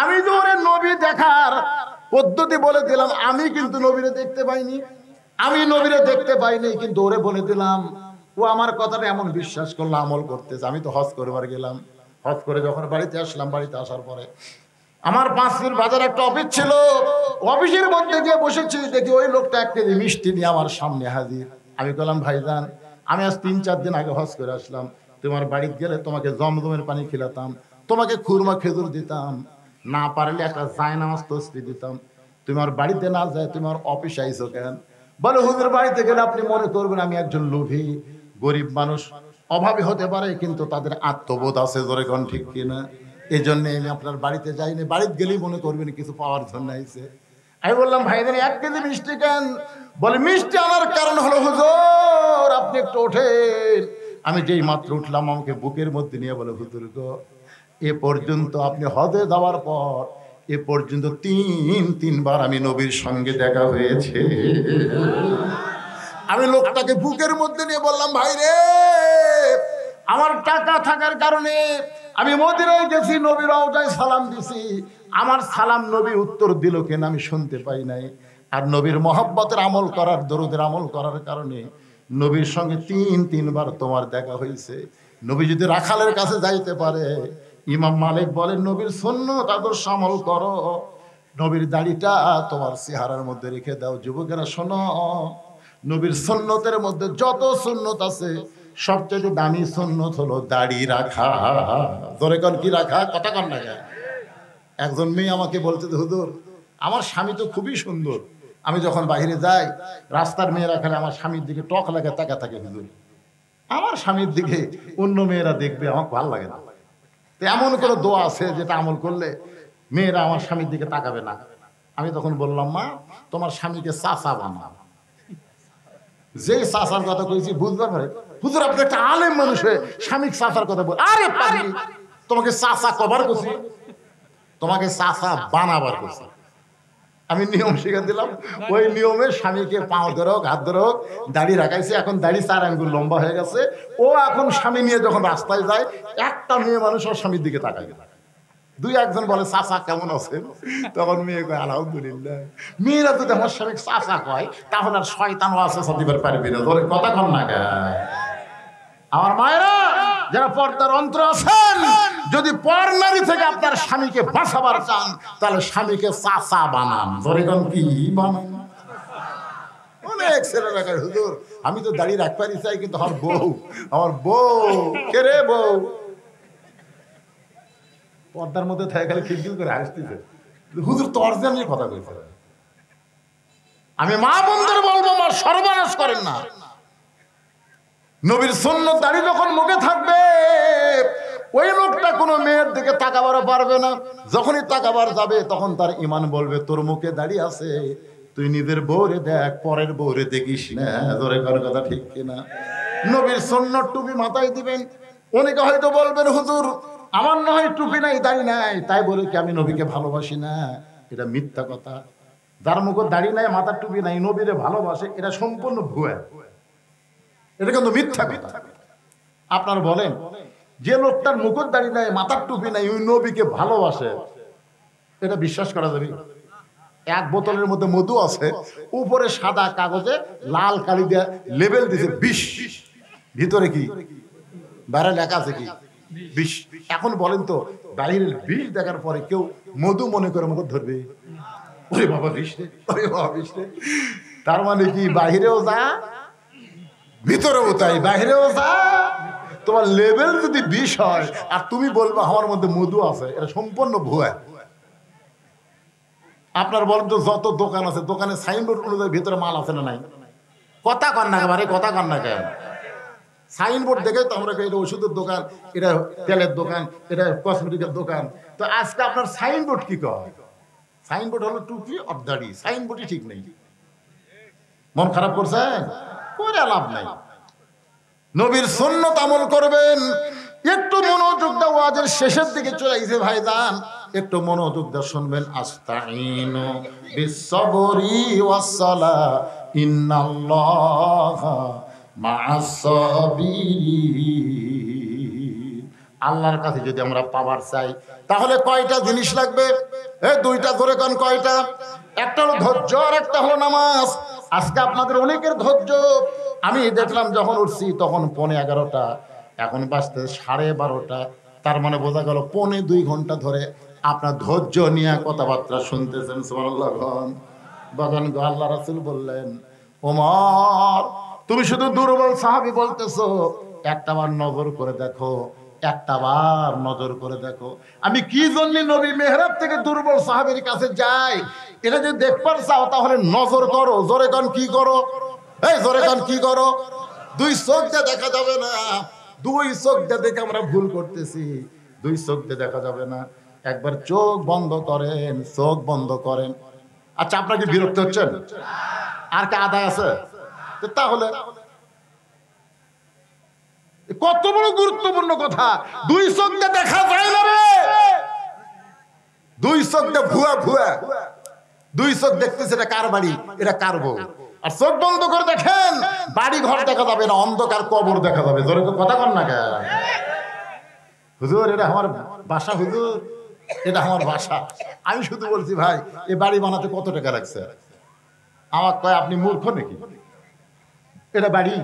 আমি তো ওরে নবী দেখার পদ্ধতি বলে দিলাম, আমি কিন্তু নবীরে দেখতে পাইনি, আমি নবীরে দেখতে পাইনি, কিন্তু ওরে বলে দিলাম। ও আমার কথাটা এমন বিশ্বাস করলো, আমল করতেছে। আমি তো হজ করবার গেলাম, হজ করে যখন বাড়িতে আসলাম, বাড়িতে আসার পরে আমার 5 মিনিট বাজার একটা অফিস ছিল, অফিসের মধ্যে গিয়ে বসেছি, দেখি ওই লোকটা 1 কেজি মিষ্টি নিয়ে আমার সামনে হাজির। আমি বললাম, ভাইজান আমি আজ 3-4 দিন আগে হজ করে আসলাম, তোমার বাড়িতে গেলে তোমাকে জমজমের পানি খিলাতাম, তোমাকে খুরমা খেজুর দিতাম, না পারলে একটা জায়নামাজ তসবিহ দিতাম, তোমার বাড়িতে না যায় তোমার অফিস আইছো কেন? বলে, হুজুর বাড়িতে গেলে আপনি মনে করবেন আমি একজন লোভী, গরিব মানুষ, অভাবী হতে পারে, কিন্তু তাদের আত্মবোধ আছে, জোরে কোন ঠিক কিনা, এই জন্য আমি আপনার বাড়িতে যাইনি, বাড়িতে গেলেই মনে করবেন কিছু পাওয়ার জন্য আইছে। আমি বললাম, ভাইজান 1 কেজি মিষ্টি কেন? বলে, মিষ্টি আনার কারণ হলো হুজুর আপনি একটু ওঠেন। আমি যেই মাত্র উঠলাম, আমাকে বুকের মধ্যে নিয়ে বলে, হুজুর গো, এ পর্যন্ত আপনি হজে যাওয়ার পর এ পর্যন্ত 3 বার আমি নবীর সঙ্গে দেখা হয়েছে। আমি লোকটাকে বুকের মধ্যে নিয়ে বললাম, ভাই রে, আমার টাকা থাকার কারণে আমি মদিনায় গেছি, নবীর রওজায় সালাম দিছি, আমার সালাম নবী উত্তর দিল কেন আমি শুনতে পাই নাই। আর নবীর মহব্বতের আমল করার, দরুদের আমল করার কারণে নবীর সঙ্গে 3 বার তোমার দেখা হয়েছে। নবী যদি রাখালের কাছে যাইতে পারে, ইমাম মালিক বলেন নবীর সুন্নাত আদর্শ আমল করো, নবীর দাড়িটা তোমার চেহারার মধ্যে রেখে দাও। যুবকেরা শোনো, নবীর সুন্নতের মধ্যে যত সুন্নত আছে, সবচেয়ে দামি সুন্নত হলো দাড়ি রাখা। ধরে কোন কি রাখা, কথা কন না। একজন মেয়ে আমাকে বলছে, হুজুর আমার স্বামী তো খুবই সুন্দর, আমি যখন বাইরে যাই রাস্তার মেয়েরা খালি আমার স্বামীর দিকে টক লাগে তাকা থাকে, হুজুর আমার স্বামীর দিকে অন্য মেয়েরা দেখবে, আমার ভালো লাগে না। তো এমন কোনো দোয়া আছে যেটা আমল করলে মেয়েরা আমার স্বামীর দিকে তাকাবে না? আমি তখন বললাম, মা তোমার স্বামীকে চাচা বানাও। যে চাচার কথা কইছি বুঝবার পরে, হুজুর আপনি একটা আলেম মানুষ হয়ে স্বামীর চাচার কথা বল। আরে পাগলি, তোমাকে চাচা কবার করছি, তোমাকে চাচা বানাবার করছি। আমি নিয়ম শিখে দিলাম, ওই নিয়মে স্বামীকে পাও ধরে হোক, হাত ধরে হোক দাড়ি রাখাইছে। এখন দাড়ি 4 আঙ্গুল লম্বা হয়ে গেছে। ও এখন স্বামী নিয়ে যখন রাস্তায় যায়, একটা মেয়ে মানুষ ওর স্বামীর দিকে তাকায়। 2-1 বলে, চাচা কেমন আছেন? তখন মেয়ে কয়, আলহামদুলিল্লাহ। মেয়েরা যদি আমার স্বামী চাচা কয়, তাহলে আর শয়তানও আছে দিবার পারবি না। ধরে কথা কন না গায়। আমার মায়েরা যারা পর্দার অন্তর আছেন, যদি পর নারী থেকে আপনার স্বামীকে বাঁচাবার চান, তাহলে স্বামীকে চাচা বানান। ধরে কোন কি বানান? অনেক ছেলেরা কয়, হুজুর আমি তো দাড়ি রাখবারই চাই, কিন্তু আমার বউ কে রে, বউ পর্দার মধ্যে থেকে গেলে খিলখিল করে হাসতেছে। হুজুর তোর যে আমি কথা কইছে, আমি মা বন্ধুর বলবো, মা সর্বনাশ করেন না। নবীর সুন্নত দাড়ি যখন মুখে থাকবে, ওই লোকটা কোনো মেয়ের দিকে তাকাবারও পারবে না। যখনই তাকাবার যাবে, তখন তার ইমান বলবে, তোর মুখে দাড়ি আছে, তুই নিজের বউরে দেখ, পরের বউরে দেখিস না। ধরে কার কথা ঠিক কিনা? নবীর সুন্নত টুপি মাথায় দিবেন। অনেকে হয়তো বলবেন, হুজুর আমার না হয় টুপি নাই, দাড়ি নাই, তাই বলে কি আমি নবীকে ভালোবাসি না? এটা মিথ্যা কথা। যার মুখে দাড়ি নাই, মাথার টুপি নাই, নবীরে ভালোবাসে, এটা সম্পূর্ণ ভুয়া, এটা কিন্তু মিথ্যা কথা। আপনারা বলেন যে লোকটার মুকুট দাড়ি নাই, মাথার টুপি নাই, ওই নবীকে ভালোবাসে, এটা বিশ্বাস করা যাবে? এক বোতলের মধ্যে মধু আছে, উপরে সাদা কাগজে লাল কালি দিয়ে লেবেল দিছে 20, ভিতরে কি বাইরে লেখা আছে কি 20। এখন বলেন তো বাইরের 20 দেখার পরে কেউ মধু মনে করে মুকুট ধরবে? ওরে বাবা 20 রে, ওরে বাবা 20 রে। তার মানে কি বাহিরেও যা ভিতরেও তাই, বাহিরেও যা। তোমার লেভেল যদি 20 হয় আর তুমি বলবে আমার মধ্যে মধু আছে, এটা সম্পূর্ণ ভুয়া। আপনার বলেন তো যত দোকান আছে, দোকানে সাইনবোর্ড অনুযায়ী ভিতরে মাল আছে না নাই? কথা কন না ভাই, কথা কন না কেন? সাইনবোর্ড দেখে তো আমরা এটা ওষুধের দোকান, এটা তেলের দোকান, এটা কসমেটিকের দোকান। তো আজকে আপনার সাইনবোর্ড কি কয়? সাইনবোর্ড হলো টুপি আর দাড়ি, সাইনবোর্ডই ঠিক নেই। মন খারাপ করছেন? করে লাভ নাই। নবীর সুন্নাত আমল করবেন। একটু মনোযোগ দাও, ওয়াজের শেষের দিকে চলে গেছে ভাইজান, একটু মনোযোগ দাও শুনবেন। আস্তাইনু বিসসবরি ওয়াসসালাহ ইন্নাল্লাহা মা'আস সাবিরিন। আল্লাহর কাছে যদি আমরা পাওয়ার চাই তাহলে কয়টা জিনিস লাগবে? এই দুইটা ধরে কোন কয়টা? একটা হলো ধৈর্য আর একটা হলো নামাজ। আজকে আপনাদের অনেকের ধৈর্য, আমি দেখলাম যখন উঠছি তখন 11:15, এখন বাজতে 12:30। তার মানে বোঝা গেল 1.25 ঘন্টা ধরে আপনার ধৈর্য নিয়ে কথাবার্তা শুনতেছেন। সুবহানাল্লাহ। বাগান গো, আল্লাহ রাসূল বললেন, ওমর তুমি শুধু দুর্বল সাহাবী বলতেছো, একটাবার নজর করে দেখো, একটাবার নজর করে দেখো আমি কি জন্য নবী মেহরাব থেকে দুর্বল সাহাবীর কাছে যাই। এটা যদি দেখবার চাও তাহলে নজর করো। জোরে কান কি করো? এই জোরে কান কি করো? দুই চোখ দিয়ে দেখা যাবে না, দুই চোখ দিয়ে দেখে আমরা ভুল করতেছি। দুই চোখ দিয়ে দেখা যাবে না, একবার চোখ বন্ধ করেন, চোখ বন্ধ করেন। আচ্ছা আপনার কি বিরক্ত হচ্ছেন? আর কি আদায় আছে? তাহলে কত বড় গুরুত্বপূর্ণ কথা, দুই চোখ দিয়ে দেখা যায় না রে। দুই চোখ দিয়ে ভুয়া ভুয়া, দুই চোখ দেখতেছে এটা কার বাড়ি, এটা কার বউ। আর চোখ বন্ধ করে দেখেন, বাড়ি ঘর দেখা যাবে না, অন্ধকার কবর দেখা যাবে। জোরে কথা কন না কেন? হুজুর এটা আমার বাসা, হুজুর এটা আমার বাসা। আমি শুধু বলছি ভাই এই বাড়ি বানাতে কত টাকা লাগছে? আমার কয় আপনি মূর্খ নাকি, এটা বাড়ি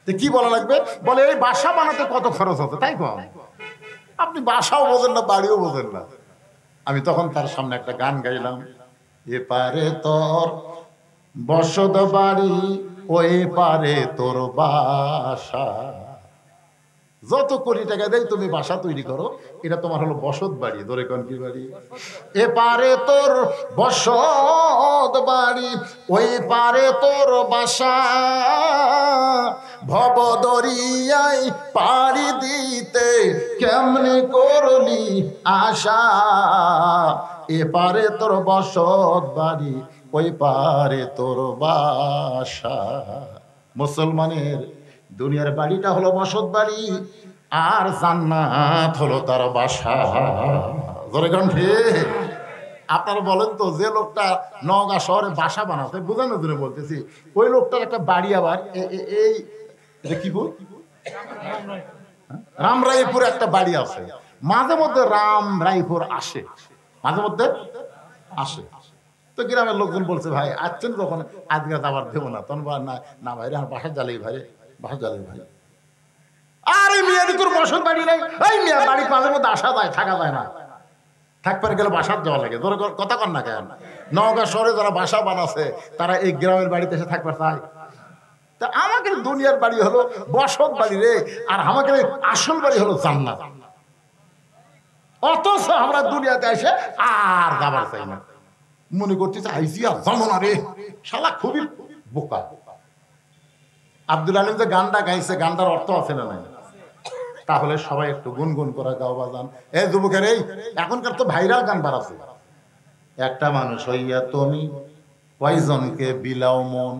কি বলা লাগবে? বলে এই বাসা বানাতে কত খরচ হতো, তাই কম। আপনি বাসাও বোঝেন না, বাড়িও বোঝেন না। আমি তখন তার সামনে একটা গান গাইলাম, এপারে তোর বসত বাড়ি, ওই পারে তোর বাসা। যত কোটি টাকা দেয় তুমি বাসা তৈরি করো, এটা তোমার হলো বসত বাড়ি। ধরে কোন কি বাড়ি? এপারে তোর বসত বাড়ি, ওই পারে তোর বাসা। ভব দরিয়ায় পাড়ি দিতে কেমনে করলি আশা। এপারে তোর বসত বাড়ি, ওই পারে তোর বাসা। মুসলমানের দুনিয়ার বাড়িটা হলো বসত বাড়ি, আর জান্নাত হলো তার বাসা। জোরে কণ্ঠে আপনারা বলেন তো, যে লোকটা নওগাঁ শহরে বাসা বানাতে, বোঝানোর জন্য বলতেছি, ওই লোকটার একটা বাড়ি আবার এই এটা কি বল, রামরাইপুর একটা বাড়ি আছে। মাঝে মধ্যে রামরাইপুর আসে, মাঝে মধ্যে আসে। তো গ্রামের লোকজন বলছে ভাই আসছেন যখন আজকে আবার দেবো না। তখন না না ভাই আমার বাসার জ্বালাই ভাই, বাসার জ্বালাই ভাই। আরে মিয়া তোর বসত বাড়ি নাই? এই মিয়া বাড়ি মাঝে মধ্যে আসা যায়, থাকা যায় না। থাকবার গেলে বাসার যাওয়া লাগে। ধরো কথা কন না কেন? নওগাঁ শহরে যারা বাসা বানাচ্ছে তারা এই গ্রামের বাড়িতে এসে থাকবার চায়। তা আমাকে দুনিয়ার বাড়ি হলো বসত বাড়ি রে, আর আমাকে আসল বাড়ি হলো জান্নাত। অথচ আমরা দুনিয়াতে এসে আর যাবার চাই না, মনে করতেছে আইসি আর যাবো না রে। শালা খুবই বোকা। আব্দুল আলিম যে গানটা গাইছে, গানটার অর্থ আছে না নাই? তাহলে সবাই একটু গুনগুন করে গাও বাজান। এই যুবকের, এই এখনকার তো ভাইরাল গান বাড়াচ্ছে, একটা মানুষ হইয়া তুমি কয়জনকে বিলাও মন।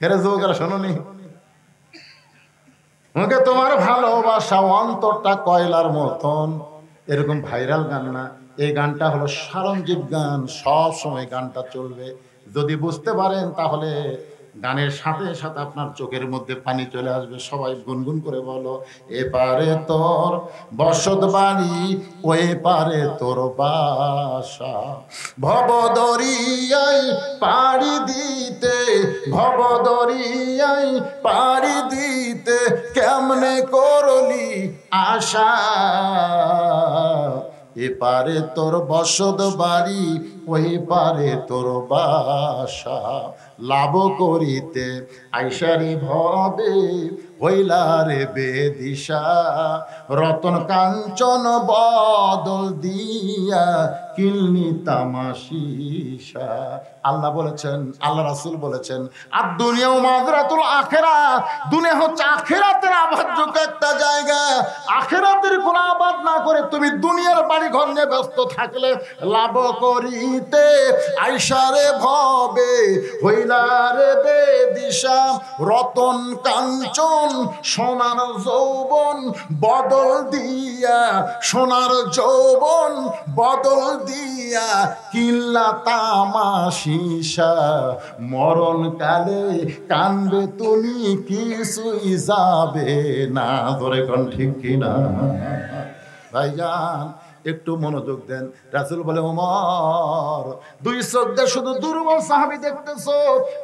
হেরে যুবকেরা শোনোনি? মুখে তোমার ভালোবাসা অন্তরটা কয়লার মতন, এরকম ভাইরাল গান না। এই গানটা হলো সারঞ্জীব গান, সব সময় গানটা চলবে। যদি বুঝতে পারেন তাহলে গানের সাথে সাথে আপনার চোখের মধ্যে পানি চলে আসবে। সবাই গুনগুন করে বলো, এপারে তোর বসত বাড়ি, ওই পারে তোর বাসা। ভবদরিয়ায় পাড়ি দিতে, ভবদরিয়ায় পাড়ি দিতে কেমনে করলি আশা। এপারে তোর বসত বাড়ি, ওই পারে তোর বাসা। লাভ করিতে আইসারি ভবে, হইলারে বেদিশা। রতন কাঞ্চন বদল দিয়া কিলনি তামাশিসা। আল্লাহ বলেছেন, আল্লাহ রাসূল বলেছেন, আর দুনিয়া মাযরাতুল আখিরা, দুনিয়া হচ্ছে আখিরাতের আবাদযোগ্য একটা জায়গা। আখিরাতের কোন আবাদ না করে তুমি দুনিয়ার বাড়ি ঘর নিয়ে ব্যস্ত থাকলে লাভ করিতে আইসারে ভবে, হইলারে বেদিশা। রতন কাঞ্চন সোনার যৌবন বদল দিয়া, সোনার যৌবন বদল দিয়া কিল্লা তামাশিসা। মরণ কালে কানবে তুমি, কিছুই যাবে না। ধরে কোন ঠিক কিনা ভাইজান? একটু মনোযোগ দেন। রাসূল বলে, ওমর দুই চোখ দিয়ে শুধু দুর্বল সাহাবী দেখতেছো,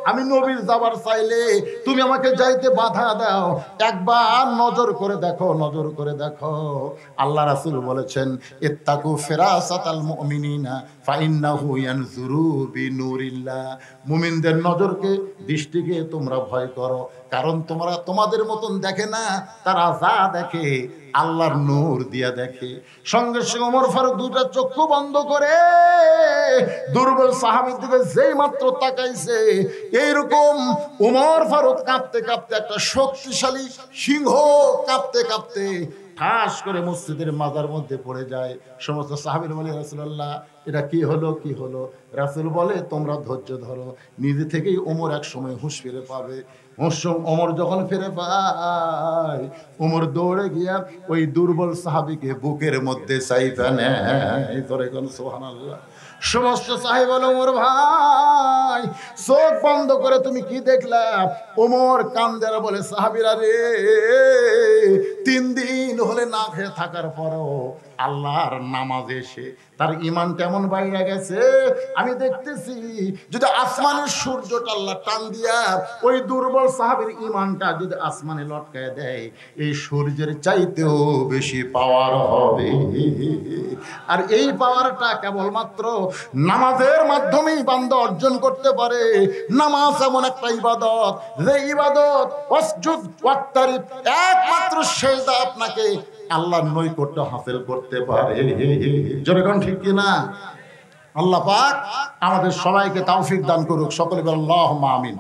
আমি নবীর যাবার চাইলে তুমি আমাকে যাইতে বাধা দাও। একবার নজর করে দেখো, নজর করে দেখো। আল্লাহ রাসূল বলেছেন, ইত্তাকু ফিরাসাতাল মুমিনিনা ফাইন্নাহু ইয়ানজুরু বিনুরিল্লাহ। মুমিনদের নজরকে, দৃষ্টিকে তোমরা ভয় করো, কারণ তোমরা তোমাদের মতন দেখে না, তারা যা দেখে আল্লাহর নূর দিয়া দেখে। সঙ্গে সঙ্গে ওমর ফারুক দুটা চক্ষু বন্ধ করে দুর্বল সাহাবীর দিকে যেই মাত্র তাকাইছে, এইরকম ওমর ফারুক কাঁপতে কাঁপতে, একটা শক্তিশালী সিংহ কাঁপতে কাঁপতে ঠাস করে মসজিদের মাজার মধ্যে পড়ে যায়। সমস্ত সাহাবীরা বলে, রাসূলুল্লাহ এটা কি হলো, কি হলো? রাসূল বলে, তোমরা ধৈর্য ধরো, নিজে থেকেই ওমর এক সময় হুঁশ ফিরে পাবে। ওমর যখন ফিরে পায়, ওমর দৌড়ে গিয়া ওই দুর্বল সাহাবীকে বুকের মধ্যে চাইপা নেয়। তোরে কোন সুবহানাল্লাহ। সমস্ত সাহাবী বলে, ওমর ভাই চোখ বন্ধ করে তুমি কি দেখলা? ওমর কান্দে আর বলে, সাহাবীরা রে, 3 দিন হলে না খেয়ে থাকার পরও আল্লাহর নামাজ এসে তার ঈমান কেমন বাইরে গেছে আমি দেখতেছি। যদি আসমানের সূর্যটা আল্লাহ টান দিয়া ওই দুর্বল সাহাবীর ঈমানটা যদি আসমানে লটকায় দেয়, এই সূর্যের চাইতেও বেশি পাওয়ার হবে। আর এই পাওয়ারটা কেবলমাত্র নামাজের মাধ্যমেই বান্দা অর্জন করতে পারে। নামাজ এমন একটা ইবাদত, যে ইবাদত ওয়াসজুদ ওয়াক্তারিব, একমাত্র সেজদা আপনাকে আল্লাহর নৈকট্য হাসিল করতে পারে। যেরকম ঠিক কিনা? আল্লাহ পাক আমাদের সবাইকে তৌফিক দান করুক। সকলে বলেন আল্লাহুম্মা আমিন।